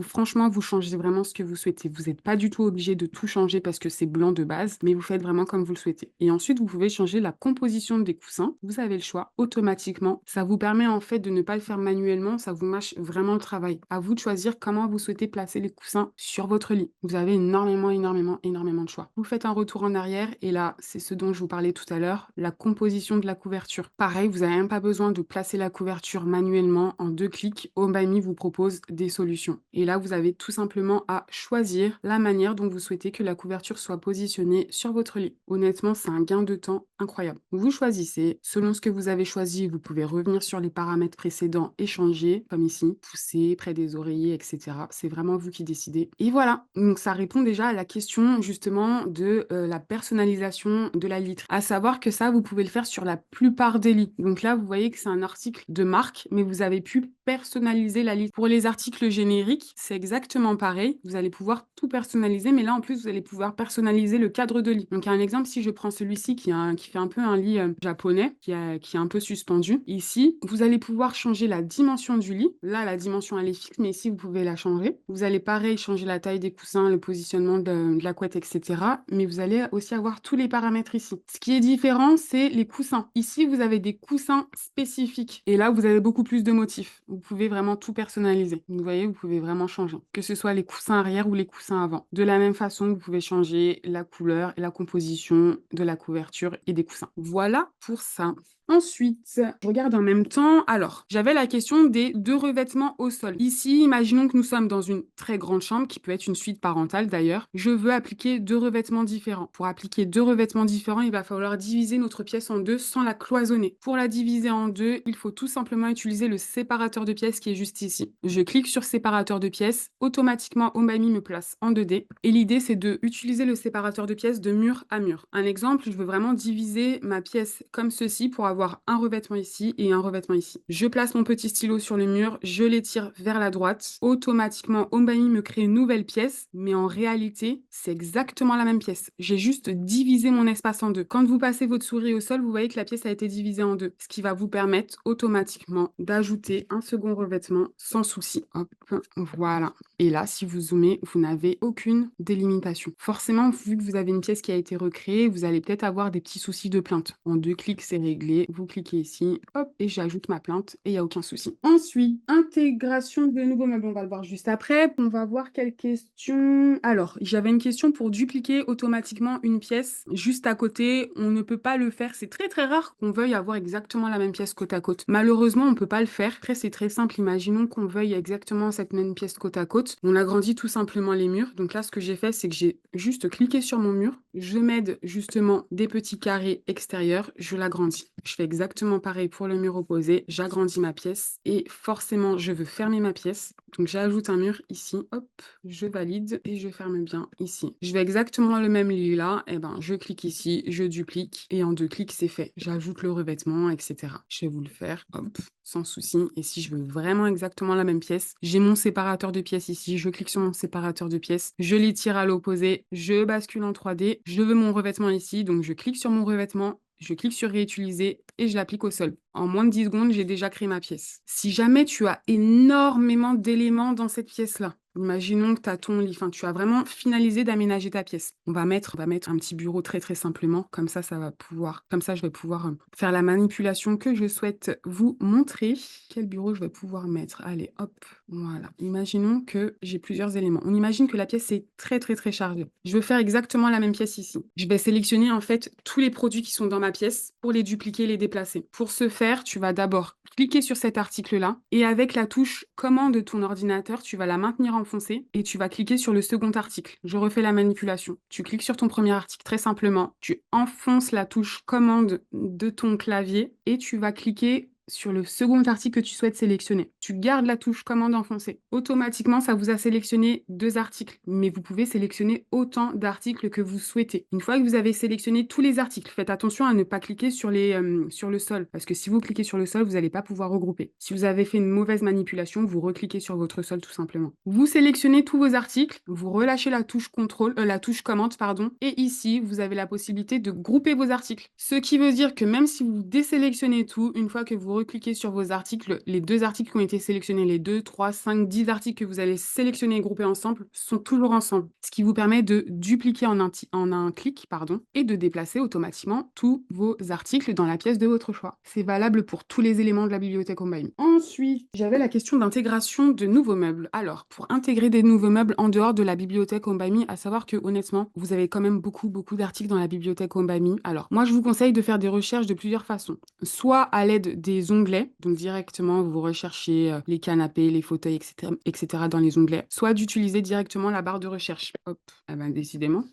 A: Franchement, vous changez vraiment ce que vous souhaitez. Vous n'êtes pas du tout obligé de tout changer parce que c'est blanc de base, mais vous faites vraiment comme vous le souhaitez. Et ensuite, vous pouvez changer la composition des coussins. Vous avez le choix automatiquement. Ça vous permet en fait de ne pas le faire manuellement. Ça vous mâche vraiment le travail. À vous de choisir comment vous souhaitez placer les coussins sur votre lit. Vous avez énormément de choix. Vous faites un retour en arrière et là, c'est ce dont je vous parlais tout à l'heure, la composition de la couverture. Pareil, vous n'avez même pas besoin de placer la couverture manuellement. En 2 clics, Omami vous propose des solutions. Et là, vous avez tout simplement à choisir la manière dont vous souhaitez que la couverture soit positionnée sur votre lit. Honnêtement, c'est un gain de temps incroyable. Vous choisissez, selon ce que vous avez choisi, vous pouvez revenir sur les paramètres précédents et changer, comme ici, pousser près des oreillers, etc. C'est vraiment vous qui décidez. Et voilà, donc ça répond déjà à la question justement de la personnalisation de la literie. À savoir que ça, vous pouvez le faire sur la plupart des lits. Donc là, vous voyez que c'est un article de marque, mais vous avez pu personnaliser la liste. Pour les articles génériques, c'est exactement pareil. Vous allez pouvoir tout personnaliser, mais là, en plus, vous allez pouvoir personnaliser le cadre de lit. Donc, un exemple, si je prends celui-ci qui fait un peu un lit japonais, qui est un peu suspendu. Ici, vous allez pouvoir changer la dimension du lit. Là, la dimension, elle est fixe, mais ici, vous pouvez la changer. Vous allez, pareil, changer la taille des coussins, le positionnement de la couette, etc. Mais vous allez aussi avoir tous les paramètres ici. Ce qui est différent, c'est les coussins. Ici, vous avez des coussins spécifiques. Et là, vous avez beaucoup plus de motifs. Vous pouvez vraiment tout personnaliser. Vous voyez, vous pouvez vraiment changer. Que ce soit les coussins arrière ou les coussins avant. De la même façon, vous pouvez changer la couleur et la composition de la couverture et des coussins. Voilà pour ça. Ensuite, je regarde en même temps. Alors, j'avais la question des 2 revêtements au sol. Ici, imaginons que nous sommes dans une très grande chambre, qui peut être une suite parentale d'ailleurs. Je veux appliquer 2 revêtements différents. Pour appliquer 2 revêtements différents, il va falloir diviser notre pièce en 2 sans la cloisonner. Pour la diviser en 2, il faut tout simplement utiliser le séparateur de pièces qui est juste ici. Je clique sur séparateur de pièces. Automatiquement, Omami me place en 2D. Et l'idée, c'est de utiliser le séparateur de pièces de mur à mur. Un exemple, je veux vraiment diviser ma pièce comme ceci pour avoir un revêtement ici et un revêtement ici. Je place mon petit stylo sur le mur, je l'étire vers la droite. Automatiquement, Omami me crée une nouvelle pièce, mais en réalité, c'est exactement la même pièce. J'ai juste divisé mon espace en 2. Quand vous passez votre souris au sol, vous voyez que la pièce a été divisée en 2, ce qui va vous permettre automatiquement d'ajouter un second revêtement sans souci. Hop, voilà. Et là, si vous zoomez, vous n'avez aucune délimitation. Forcément, vu que vous avez une pièce qui a été recréée, vous allez peut-être avoir des petits soucis de plainte. En 2 clics, c'est réglé. Vous cliquez ici, hop, et j'ajoute ma plainte et il n'y a aucun souci. Ensuite, intégration de nouveaux meubles, on va le voir juste après. On va voir quelle question. Alors, j'avais une question pour dupliquer automatiquement une pièce juste à côté. On ne peut pas le faire. C'est très très rare qu'on veuille avoir exactement la même pièce côte à côte. Malheureusement, on ne peut pas le faire. Après, c'est très simple. Imaginons qu'on veuille exactement cette même pièce côte à côte. On agrandit tout simplement les murs. Donc là, ce que j'ai fait, c'est que j'ai juste cliqué sur mon mur. Je m'aide justement des petits carrés extérieurs. Je l'agrandis. Je fais exactement pareil pour le mur opposé. J'agrandis ma pièce et forcément, je veux fermer ma pièce. Donc, j'ajoute un mur ici. Hop, je valide et je ferme bien ici. Je vais exactement le même lit là. Et ben, je clique ici, je duplique et en 2 clics, c'est fait. J'ajoute le revêtement, etc. Je vais vous le faire. Hop, sans souci. Et si je veux vraiment exactement la même pièce, j'ai mon séparateur de pièces ici. Je clique sur mon séparateur de pièces. Je l'étire à l'opposé. Je bascule en 3D. Je veux mon revêtement ici. Donc, je clique sur mon revêtement. Je clique sur réutiliser et je l'applique au sol. En moins de 10 secondes, j'ai déjà créé ma pièce. Si jamais tu as énormément d'éléments dans cette pièce-là, imaginons que tu as ton lit, enfin tu as vraiment finalisé d'aménager ta pièce. On va mettre un petit bureau très très simplement, comme ça je vais pouvoir faire la manipulation que je souhaite vous montrer. Quel bureau je vais pouvoir mettre? Allez, hop, voilà. Imaginons que j'ai plusieurs éléments. On imagine que la pièce est très très très chargée. Je veux faire exactement la même pièce ici. Je vais sélectionner en fait tous les produits qui sont dans ma pièce pour les dupliquer et les déplacer. Pour ce faire, tu vas d'abord cliquer sur cet article-là et avec la touche commande de ton ordinateur, tu vas la maintenir enfoncée et tu vas cliquer sur le second article. Je refais la manipulation. Tu cliques sur ton premier article très simplement, tu enfonces la touche commande de ton clavier et tu vas cliquer sur le second article que tu souhaites sélectionner. Tu gardes la touche commande enfoncée. Automatiquement, ça vous a sélectionné 2 articles, mais vous pouvez sélectionner autant d'articles que vous souhaitez. Une fois que vous avez sélectionné tous les articles, faites attention à ne pas cliquer sur le sol, parce que si vous cliquez sur le sol, vous n'allez pas pouvoir regrouper. Si vous avez fait une mauvaise manipulation, vous recliquez sur votre sol tout simplement. Vous sélectionnez tous vos articles, vous relâchez la touche la touche commande, pardon, et ici, vous avez la possibilité de grouper vos articles. Ce qui veut dire que même si vous désélectionnez tout, une fois que vous recliquez sur vos articles, les 2 articles qui ont été sélectionnés, les 2, 3, 5, 10 articles que vous allez sélectionner et grouper ensemble sont toujours ensemble, ce qui vous permet de dupliquer en un clic, pardon, et de déplacer automatiquement tous vos articles dans la pièce de votre choix. C'est valable pour tous les éléments de la bibliothèque Homebuyme. Ensuite, j'avais la question d'intégration de nouveaux meubles. Alors, pour intégrer des nouveaux meubles en dehors de la bibliothèque Homebuyme, à savoir que honnêtement, vous avez quand même beaucoup d'articles dans la bibliothèque Homebuyme. Alors, moi, je vous conseille de faire des recherches de plusieurs façons. Soit à l'aide des onglets, donc directement, vous recherchez les canapés, les fauteuils, etc. dans les onglets. Soit d'utiliser directement la barre de recherche. Hop, ah ben, décidément.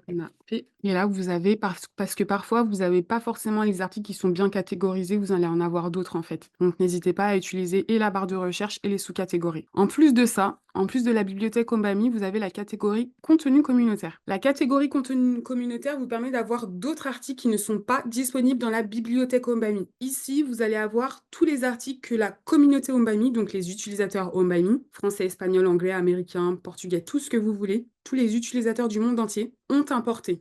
A: Canapé. Et là, vous avez, parce que parfois, vous n'avez pas forcément les articles qui sont bien catégorisés, vous allez en avoir d'autres en fait. Donc, n'hésitez pas à utiliser et la barre de recherche et les sous-catégories. En plus de ça, en plus de la bibliothèque Homebuyme, vous avez la catégorie contenu communautaire. La catégorie contenu communautaire vous permet d'avoir d'autres articles qui ne sont pas disponibles dans la bibliothèque Homebuyme. Ici, vous allez avoir tous les articles que la communauté Homebuyme, donc les utilisateurs Homebuyme, français, espagnol, anglais, américain, portugais, tout ce que vous voulez, tous les utilisateurs du monde entier ont importé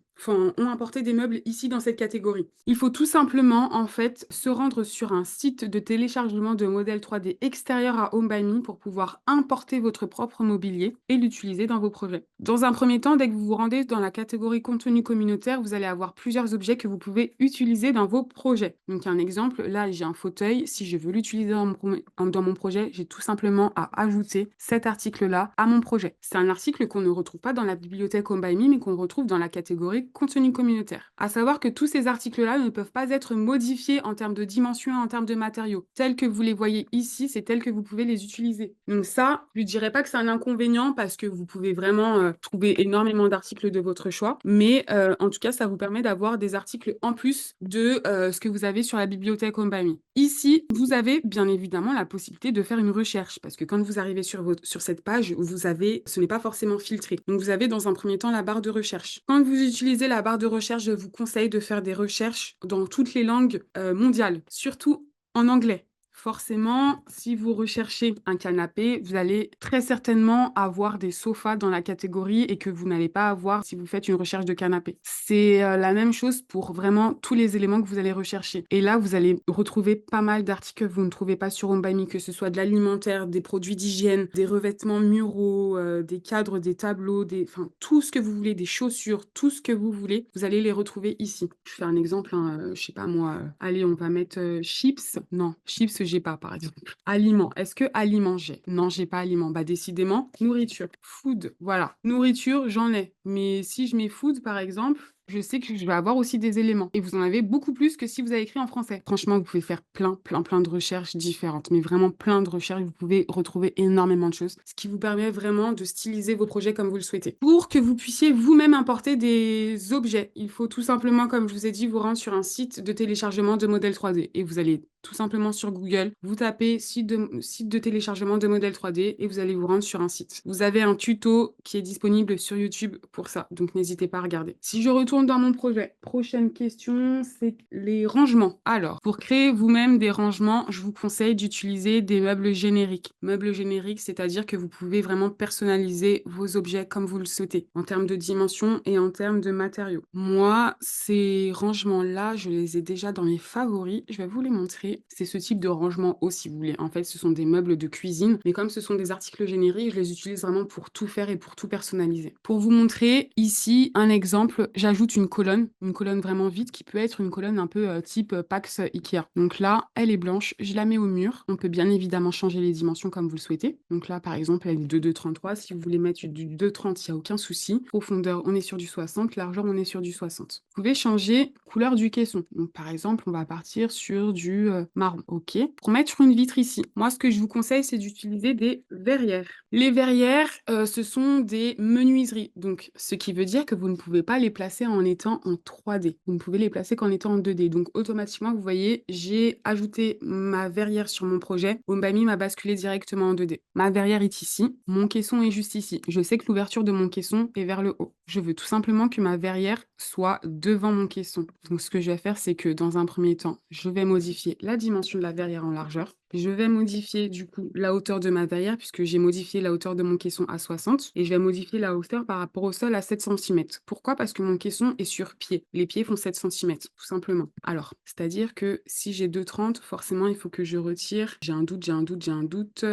A: des meubles ici dans cette catégorie. Il faut tout simplement, en fait, se rendre sur un site de téléchargement de modèles 3D extérieur à Homebuyme pour pouvoir importer votre propre mobilier et l'utiliser dans vos projets. Dans un premier temps, dès que vous vous rendez dans la catégorie contenu communautaire, vous allez avoir plusieurs objets que vous pouvez utiliser dans vos projets. Donc, un exemple, là, j'ai un fauteuil. Si je veux l'utiliser dans mon projet, j'ai tout simplement à ajouter cet article-là à mon projet. C'est un article qu'on ne retrouve pas dans la bibliothèque Homebuyme, mais qu'on retrouve dans la catégorie contenu communautaire. À savoir que tous ces articles-là ne peuvent pas être modifiés en termes de dimension et en termes de matériaux. Tels que vous les voyez ici, c'est tel que vous pouvez les utiliser. Donc ça, je ne dirais pas que c'est un inconvénient parce que vous pouvez vraiment trouver énormément d'articles de votre choix, mais en tout cas, ça vous permet d'avoir des articles en plus de ce que vous avez sur la bibliothèque Homebuyme. Ici, vous avez bien évidemment la possibilité de faire une recherche parce que quand vous arrivez sur cette page, ce n'est pas forcément filtré. Donc vous avez dans un premier temps la barre de recherche. Quand vous utilisez la barre de recherche, je vous conseille de faire des recherches dans toutes les langues mondiales, surtout en anglais. Forcément, si vous recherchez un canapé, vous allez très certainement avoir des sofas dans la catégorie et que vous n'allez pas avoir si vous faites une recherche de canapé. C'est la même chose pour vraiment tous les éléments que vous allez rechercher. Et là, vous allez retrouver pas mal d'articles que vous ne trouvez pas sur Homebuyme, que ce soit de l'alimentaire, des produits d'hygiène, des revêtements muraux, des cadres, des tableaux, enfin tout ce que vous voulez, des chaussures, tout ce que vous voulez, vous allez les retrouver ici. Je fais un exemple, hein, je sais pas moi. Allez, on va mettre chips. Non, chips, j'ai pas, par exemple. Aliments. Est-ce que aliments j'ai? Non, j'ai pas aliments. Bah, décidément, nourriture. Food. Voilà. Nourriture, j'en ai. Mais si je mets food, par exemple, je sais que je vais avoir aussi des éléments. Et vous en avez beaucoup plus que si vous avez écrit en français. Franchement, vous pouvez faire plein de recherches différentes. Mais vraiment plein de recherches. Vous pouvez retrouver énormément de choses. Ce qui vous permet vraiment de styliser vos projets comme vous le souhaitez. Pour que vous puissiez vous-même importer des objets, il faut tout simplement, comme je vous ai dit, vous rendre sur un site de téléchargement de modèles 3D. Et vous allez tout simplement sur Google, vous tapez site de téléchargement de modèles 3D et vous allez vous rendre sur un site. Vous avez un tuto qui est disponible sur YouTube pour ça, donc n'hésitez pas à regarder. Si je retourne dans mon projet, prochaine question, c'est les rangements. Alors, pour créer vous-même des rangements, je vous conseille d'utiliser des meubles génériques. Meubles génériques, c'est-à-dire que vous pouvez vraiment personnaliser vos objets comme vous le souhaitez, en termes de dimension et en termes de matériaux. Moi, ces rangements-là, je les ai déjà dans mes favoris. Je vais vous les montrer. C'est ce type de rangement aussi, si vous voulez. En fait, ce sont des meubles de cuisine, mais comme ce sont des articles génériques, je les utilise vraiment pour tout faire et pour tout personnaliser. Pour vous montrer ici un exemple, j'ajoute une colonne vraiment vide qui peut être une colonne un peu type Pax Ikea. Donc là, elle est blanche, je la mets au mur. On peut bien évidemment changer les dimensions comme vous le souhaitez. Donc là, par exemple, elle est de 2,33. Si vous voulez mettre du 2,30, il n'y a aucun souci. Profondeur, on est sur du 60. Largeur, on est sur du 60. Vous pouvez changer couleur du caisson. Donc par exemple, on va partir sur du marron. OK. Pour mettre une vitre ici, moi, ce que je vous conseille, c'est d'utiliser des verrières. Les verrières, ce sont des menuiseries, donc ce qui veut dire que vous ne pouvez pas les placer en étant en 3D. Vous ne pouvez les placer qu'en étant en 2D. Donc automatiquement, vous voyez, j'ai ajouté ma verrière sur mon projet. Bombami m'a basculé directement en 2D. Ma verrière est ici, mon caisson est juste ici. Je sais que l'ouverture de mon caisson est vers le haut. Je veux tout simplement que ma verrière soit devant mon caisson. Donc ce que je vais faire, c'est que dans un premier temps, je vais modifier la dimension de la verrière en largeur. Je vais modifier du coup la hauteur de ma verrière puisque j'ai modifié la hauteur de mon caisson à 60 et je vais modifier la hauteur par rapport au sol à 7 centimètres. Pourquoi? Parce que mon caisson est sur pied. Les pieds font 7 centimètres, tout simplement. Alors, c'est-à-dire que si j'ai 2,30, forcément, il faut que je retire. J'ai un doute, j'ai un doute, j'ai un doute.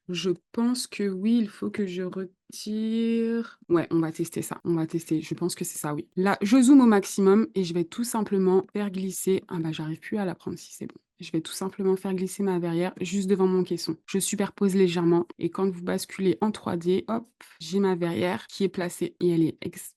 A: Je pense que oui, il faut que je retire. Ouais, on va tester ça. On va tester. Je pense que c'est ça, oui. Là, je zoome au maximum et je vais tout simplement faire glisser. Ah bah, j'arrive plus à la prendre si c'est bon. Je vais tout simplement faire glisser ma verrière juste devant mon caisson. Je superpose légèrement et quand vous basculez en 3D, hop, j'ai ma verrière qui est placée et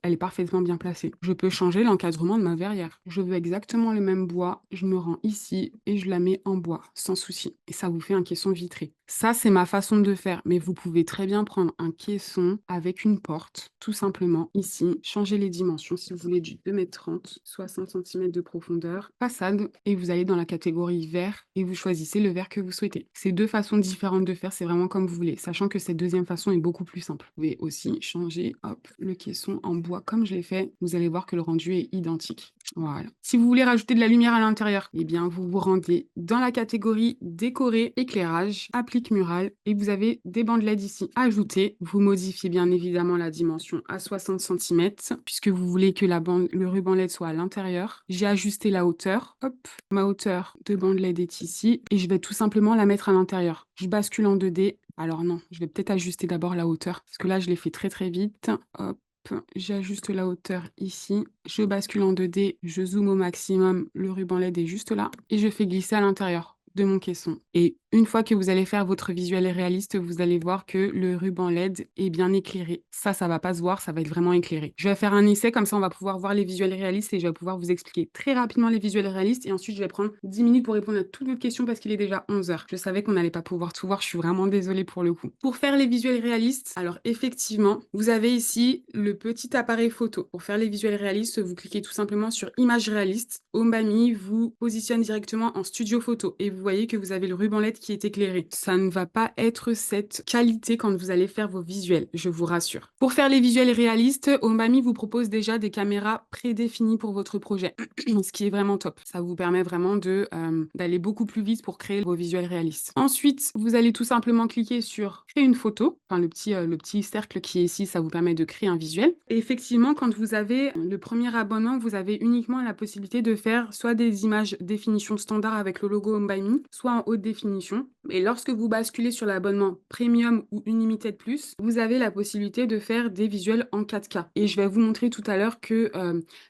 A: elle est parfaitement bien placée. Je peux changer l'encadrement de ma verrière. Je veux exactement le même bois, je me rends ici et je la mets en bois, sans souci. Et ça vous fait un caisson vitré. Ça, c'est ma façon de faire, mais vous pouvez très bien prendre un caisson avec une porte, tout simplement, ici, changer les dimensions, si vous voulez, du 2,30 m, 60 cm de profondeur, façade, et vous allez dans la catégorie verre, et vous choisissez le verre que vous souhaitez. C'est deux façons différentes de faire, c'est vraiment comme vous voulez, sachant que cette deuxième façon est beaucoup plus simple. Vous pouvez aussi changer, hop, le caisson en bois comme je l'ai fait, vous allez voir que le rendu est identique. Voilà. Si vous voulez rajouter de la lumière à l'intérieur, eh bien, vous vous rendez dans la catégorie décorer, éclairage, applique murale, et vous avez des bandes LED ici ajoutées. Vous modifiez bien évidemment la dimension à 60 cm, puisque vous voulez que le ruban LED soit à l'intérieur. J'ai ajusté la hauteur. Hop, ma hauteur de bande LED est ici, et je vais tout simplement la mettre à l'intérieur. Je bascule en 2D. Alors non, je vais peut-être ajuster d'abord la hauteur, parce que là, je l'ai fait très très vite. Hop. J'ajuste la hauteur ici, je bascule en 2D, je zoome au maximum, le ruban LED est juste là, et je fais glisser à l'intérieur de mon caisson. Et une fois que vous allez faire votre visuel réaliste, vous allez voir que le ruban LED est bien éclairé. Ça va pas se voir, ça va être vraiment éclairé. Je vais faire un essai, comme ça on va pouvoir voir les visuels réalistes et je vais pouvoir vous expliquer très rapidement les visuels réalistes et ensuite je vais prendre 10 minutes pour répondre à toutes vos questions parce qu'il est déjà 11 h. Je savais qu'on n'allait pas pouvoir tout voir, je suis vraiment désolée pour le coup. Pour faire les visuels réalistes, alors effectivement, vous avez ici le petit appareil photo. Pour faire les visuels réalistes, vous cliquez tout simplement sur Images réalistes. Ombami vous positionne directement en studio photo et vous voyez que vous avez le ruban LED qui est éclairé. Ça ne va pas être cette qualité quand vous allez faire vos visuels, je vous rassure. Pour faire les visuels réalistes, Ombami vous propose déjà des caméras prédéfinies pour votre projet, ce qui est vraiment top. Ça vous permet vraiment d'aller beaucoup plus vite pour créer vos visuels réalistes. Ensuite, vous allez tout simplement cliquer sur créer une photo, enfin le petit cercle qui est ici, ça vous permet de créer un visuel. Et effectivement, quand vous avez le premier abonnement, vous avez uniquement la possibilité de faire soit des images définition standard avec le logo Home by Me, soit en haute définition. Et lorsque vous basculez sur l'abonnement Premium ou Unlimited Plus, vous avez la possibilité de faire des visuels en 4K. Et je vais vous montrer tout à l'heure que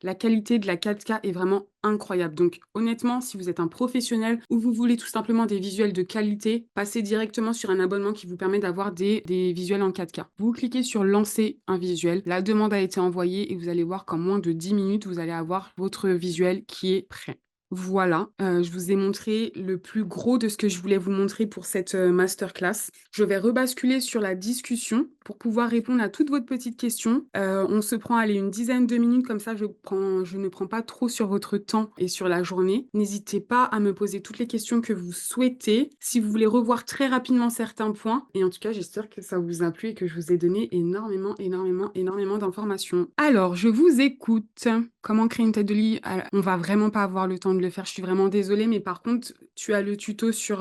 A: la qualité de la 4K est vraiment incroyable. Donc honnêtement, si vous êtes un professionnel ou vous voulez tout simplement des visuels de qualité, passez directement sur un abonnement qui vous permet d'avoir des visuels en 4K. Vous cliquez sur lancer un visuel, la demande a été envoyée et vous allez voir qu'en moins de 10 minutes, vous allez avoir votre visuel qui est prêt. Voilà, je vous ai montré le plus gros de ce que je voulais vous montrer pour cette masterclass. Je vais rebasculer sur la discussion pour pouvoir répondre à toutes vos petites questions. On se prend, allez, une dizaine de minutes, comme ça je ne prends pas trop sur votre temps et sur la journée. N'hésitez pas à me poser toutes les questions que vous souhaitez, si vous voulez revoir très rapidement certains points. Et en tout cas, j'espère que ça vous a plu et que je vous ai donné énormément d'informations. Alors, je vous écoute. Comment créer une tête de lit? On va vraiment pas avoir le temps de le faire, je suis vraiment désolée, mais par contre, tu as le tuto sur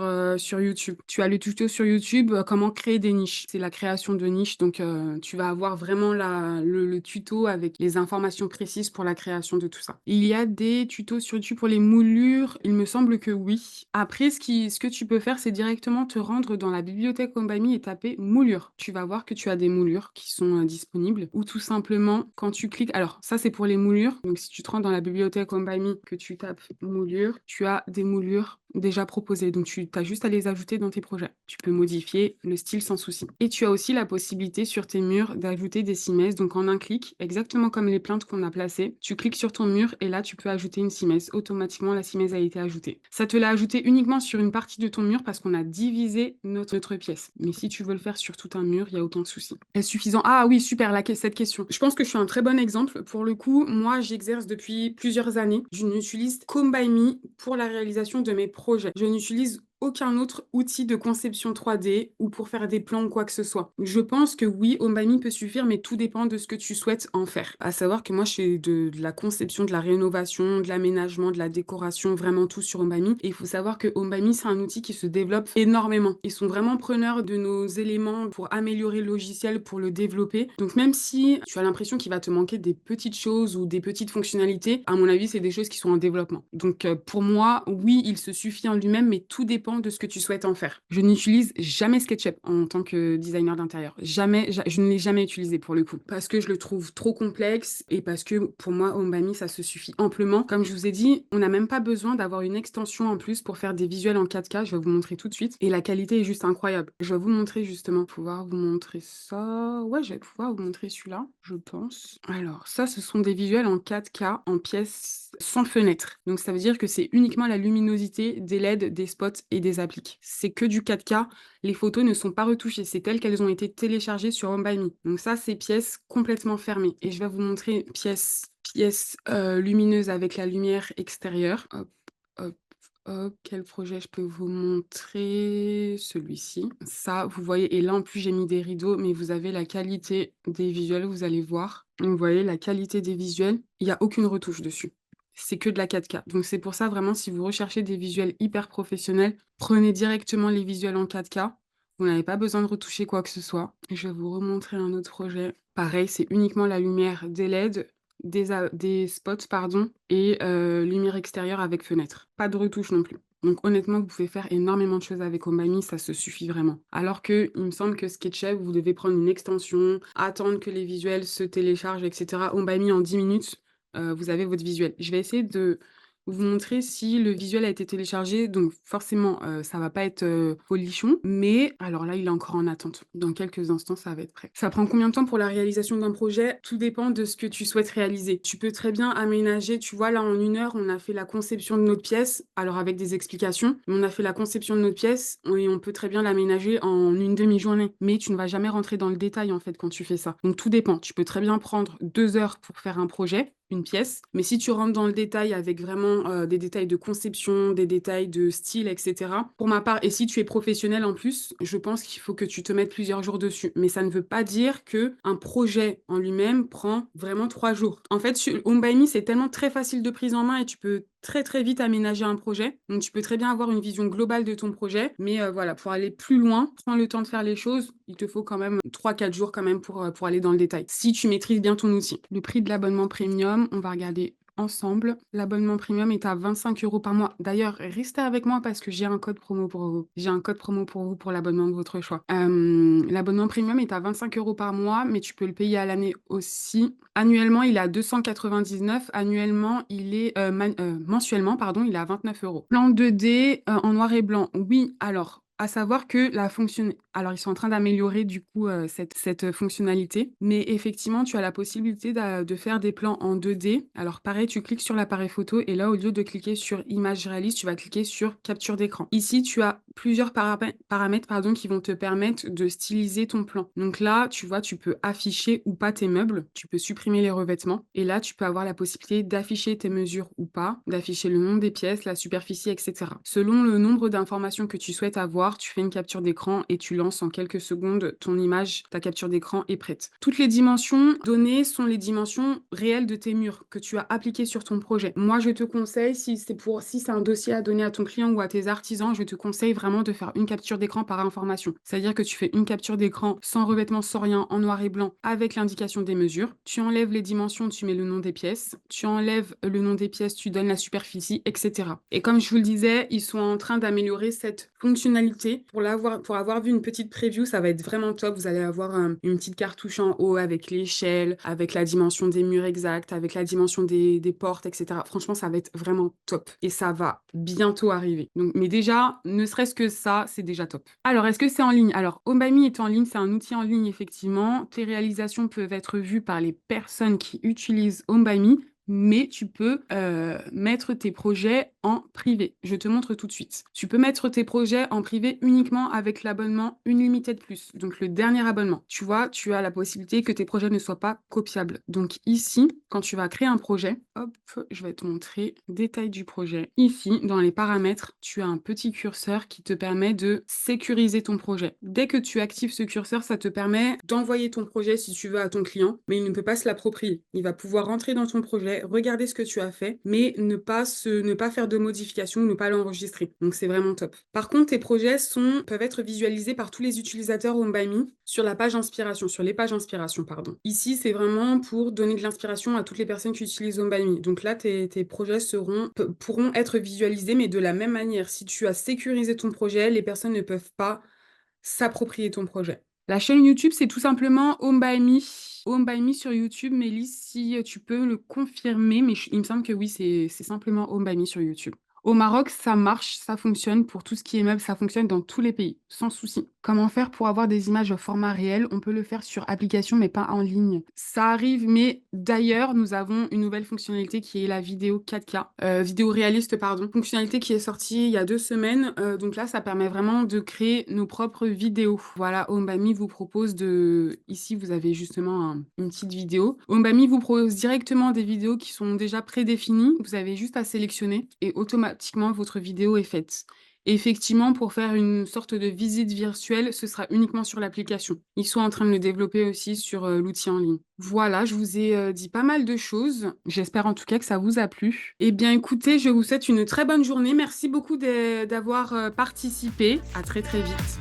A: YouTube. Tu as le tuto sur YouTube, comment créer des niches. C'est la création de niches, donc tu vas avoir vraiment le tuto avec les informations précises pour la création de tout ça. Il y a des tutos sur YouTube pour les moulures, il me semble que oui. Après, ce que tu peux faire, c'est directement te rendre dans la bibliothèque Home by Me et taper moulure. Tu vas voir que tu as des moulures qui sont disponibles, ou tout simplement, quand tu cliques, alors ça c'est pour les moulures, donc si tu te rends dans la bibliothèque Home by Me, que tu tapes moulure, tu as des moulures déjà proposés, donc tu as juste à les ajouter dans tes projets. Tu peux modifier le style sans souci et tu as aussi la possibilité sur tes murs d'ajouter des cimaises, donc en un clic, exactement comme les plantes qu'on a placées, tu cliques sur ton mur et là, tu peux ajouter une cimaise. Automatiquement, la cimaise a été ajoutée. Ça te l'a ajouté uniquement sur une partie de ton mur parce qu'on a divisé notre pièce. Mais si tu veux le faire sur tout un mur, il y a aucun souci. Est-ce suffisant? Ah oui, super, cette question. Je pense que je suis un très bon exemple. Pour le coup, moi, j'exerce depuis plusieurs années. Je n'utilise Come by Me pour la réalisation de mes projets. Je n'utilise aucun autre outil de conception 3D ou pour faire des plans ou quoi que ce soit. Je pense que oui, Home by Me peut suffire, mais tout dépend de ce que tu souhaites en faire. À savoir que moi, je fais de la conception, de la rénovation, de l'aménagement, de la décoration, vraiment tout sur Home by Me. Et il faut savoir que Home by Me, c'est un outil qui se développe énormément. Ils sont vraiment preneurs de nos éléments pour améliorer le logiciel, pour le développer. Donc même si tu as l'impression qu'il va te manquer des petites choses ou des petites fonctionnalités, à mon avis, c'est des choses qui sont en développement. Donc pour moi, oui, il se suffit en lui-même, mais tout dépend de ce que tu souhaites en faire. Je n'utilise jamais SketchUp en tant que designer d'intérieur. Jamais, je ne l'ai jamais utilisé pour le coup. Parce que je le trouve trop complexe et parce que pour moi, Home by Me, ça se suffit amplement. Comme je vous ai dit, on n'a même pas besoin d'avoir une extension en plus pour faire des visuels en 4K. Je vais vous montrer tout de suite. Et la qualité est juste incroyable. Je vais vous montrer justement, pouvoir vous montrer ça. Ouais, je vais pouvoir vous montrer celui-là, je pense. Alors, ça, ce sont des visuels en 4K en pièces sans fenêtre. Donc, ça veut dire que c'est uniquement la luminosité des LED, des spots et des appliques. C'est que du 4K. Les photos ne sont pas retouchées. C'est telles qu'elles ont été téléchargées sur Home by Me. Donc, ça, c'est pièces complètement fermées. Et je vais vous montrer pièces lumineuses avec la lumière extérieure. Hop, hop. Hop, quel projet je peux vous montrer? Celui-ci. Ça, vous voyez, et là en plus j'ai mis des rideaux, mais vous avez la qualité des visuels, vous allez voir. Vous voyez la qualité des visuels, il n'y a aucune retouche dessus. C'est que de la 4K. Donc c'est pour ça vraiment, si vous recherchez des visuels hyper professionnels, prenez directement les visuels en 4K. Vous n'avez pas besoin de retoucher quoi que ce soit. Je vais vous remontrer un autre projet. Pareil, c'est uniquement la lumière des LED, des spots, pardon, et lumière extérieure avec fenêtre. Pas de retouche non plus. Donc honnêtement, vous pouvez faire énormément de choses avec Home by Me, ça se suffit vraiment. Alors que il me semble que SketchUp, vous devez prendre une extension, attendre que les visuels se téléchargent, etc. Home by Me, en 10 minutes, vous avez votre visuel. Je vais essayer de vous montrer si le visuel a été téléchargé. Donc forcément, ça va pas être, folichon, mais alors là, il est encore en attente. Dans quelques instants, ça va être prêt. Ça prend combien de temps pour la réalisation d'un projet? Tout dépend de ce que tu souhaites réaliser. Tu peux très bien aménager, tu vois, là, en 1 heure, on a fait la conception de notre pièce, alors avec des explications, mais on a fait la conception de notre pièce et on peut très bien l'aménager en une demi-journée. Mais tu ne vas jamais rentrer dans le détail, en fait, quand tu fais ça. Donc tout dépend. Tu peux très bien prendre 2 heures pour faire un projet, une pièce. Mais si tu rentres dans le détail avec vraiment des détails de conception, des détails de style, etc. Pour ma part, et si tu es professionnel en plus, je pense qu'il faut que tu te mettes plusieurs jours dessus. Mais ça ne veut pas dire que un projet en lui-même prend vraiment 3 jours. En fait, sur Home by Me, c'est tellement très facile de prise en main et tu peux très très vite aménager un projet. Donc tu peux très bien avoir une vision globale de ton projet. Mais voilà, pour aller plus loin, prends le temps de faire les choses. Il te faut quand même 3-4 jours quand même pour aller dans le détail. Si tu maîtrises bien ton outil. Le prix de l'abonnement premium, on va regarder ensemble. L'abonnement premium est à 25 € par mois. D'ailleurs, restez avec moi parce que j'ai un code promo pour vous. J'ai un code promo pour vous pour l'abonnement de votre choix. L'abonnement premium est à 25 € par mois, mais tu peux le payer à l'année aussi. Annuellement, il est à 299. Annuellement, il est mensuellement, pardon, il est à 29 €. Plan 2D en noir et blanc. Oui, alors. À savoir que la fonction... Alors, ils sont en train d'améliorer du coup cette fonctionnalité. Mais effectivement, tu as la possibilité de faire des plans en 2D. Alors, pareil, tu cliques sur l'appareil photo et là, au lieu de cliquer sur image réaliste, tu vas cliquer sur capture d'écran. Ici, tu as plusieurs paramètres pardon, qui vont te permettre de styliser ton plan. Donc là, tu vois, tu peux afficher ou pas tes meubles. Tu peux supprimer les revêtements. Et là, tu peux avoir la possibilité d'afficher tes mesures ou pas, d'afficher le nom des pièces, la superficie, etc. Selon le nombre d'informations que tu souhaites avoir, tu fais une capture d'écran et tu lances en quelques secondes ton image, ta capture d'écran est prête. Toutes les dimensions données sont les dimensions réelles de tes murs que tu as appliquées sur ton projet. Moi, je te conseille, si c'est un dossier à donner à ton client ou à tes artisans, je te conseille vraiment de faire une capture d'écran par information. C'est-à-dire que tu fais une capture d'écran sans revêtement, sans rien, en noir et blanc, avec l'indication des mesures. Tu enlèves les dimensions, tu mets le nom des pièces. Tu enlèves le nom des pièces, tu donnes la superficie, etc. Et comme je vous le disais, ils sont en train d'améliorer cette fonctionnalité consulter pour avoir vu une petite preview, ça va être vraiment top. Vous allez avoir, une petite cartouche en haut avec l'échelle, avec la dimension des murs exacts, avec la dimension des portes et cetera. Franchement, ça va être vraiment top et ça va bientôt arriver. Donc mais déjà, ne serait-ce que ça, c'est déjà top. Alors, est-ce que c'est en ligne? Alors, Homebuyme est en ligne, c'est un outil en ligne effectivement. Tes réalisations peuvent être vues par les personnes qui utilisent Homebuyme, mais tu peux mettre tes projets en privé. Je te montre tout de suite. Tu peux mettre tes projets en privé uniquement avec l'abonnement Unlimited Plus, donc le dernier abonnement. Tu vois, tu as la possibilité que tes projets ne soient pas copiables. Donc ici, quand tu vas créer un projet, hop, je vais te montrer détail du projet. Ici, dans les paramètres, tu as un petit curseur qui te permet de sécuriser ton projet. Dès que tu actives ce curseur, ça te permet d'envoyer ton projet si tu veux à ton client, mais il ne peut pas se l'approprier. Il va pouvoir rentrer dans ton projet, regarder ce que tu as fait, mais ne pas faire de modifications, ne pas l'enregistrer. Donc c'est vraiment top. Par contre, tes projets peuvent être visualisés par tous les utilisateurs Homebuyme sur la page inspiration, sur les pages inspiration, pardon. Ici, c'est vraiment pour donner de l'inspiration à toutes les personnes qui utilisent Homebuyme. Donc là, tes projets pourront être visualisés, mais de la même manière. Si tu as sécurisé ton projet, les personnes ne peuvent pas s'approprier ton projet. La chaîne YouTube, c'est tout simplement Homebuyme. Homebuyme sur YouTube, Mélisse, si tu peux le confirmer, mais il me semble que oui, c'est simplement Homebuyme sur YouTube. Au Maroc, ça marche, ça fonctionne. Pour tout ce qui est meubles, ça fonctionne dans tous les pays, sans souci. Comment faire pour avoir des images au format réel? On peut le faire sur application, mais pas en ligne. Ça arrive, mais d'ailleurs, nous avons une nouvelle fonctionnalité qui est la vidéo 4K, vidéo réaliste, pardon. Fonctionnalité qui est sortie il y a 2 semaines. Donc là, ça permet vraiment de créer nos propres vidéos. Voilà, Homebuyme vous propose de... Ici, vous avez justement une petite vidéo. Homebuyme vous propose directement des vidéos qui sont déjà prédéfinies. Vous avez juste à sélectionner et automatiquement, votre vidéo est faite. Et effectivement, pour faire une sorte de visite virtuelle, ce sera uniquement sur l'application. Ils sont en train de le développer aussi sur l'outil en ligne. Voilà, je vous ai dit pas mal de choses. J'espère en tout cas que ça vous a plu. Eh bien, écoutez, je vous souhaite une très bonne journée. Merci beaucoup d'avoir participé. À très très vite.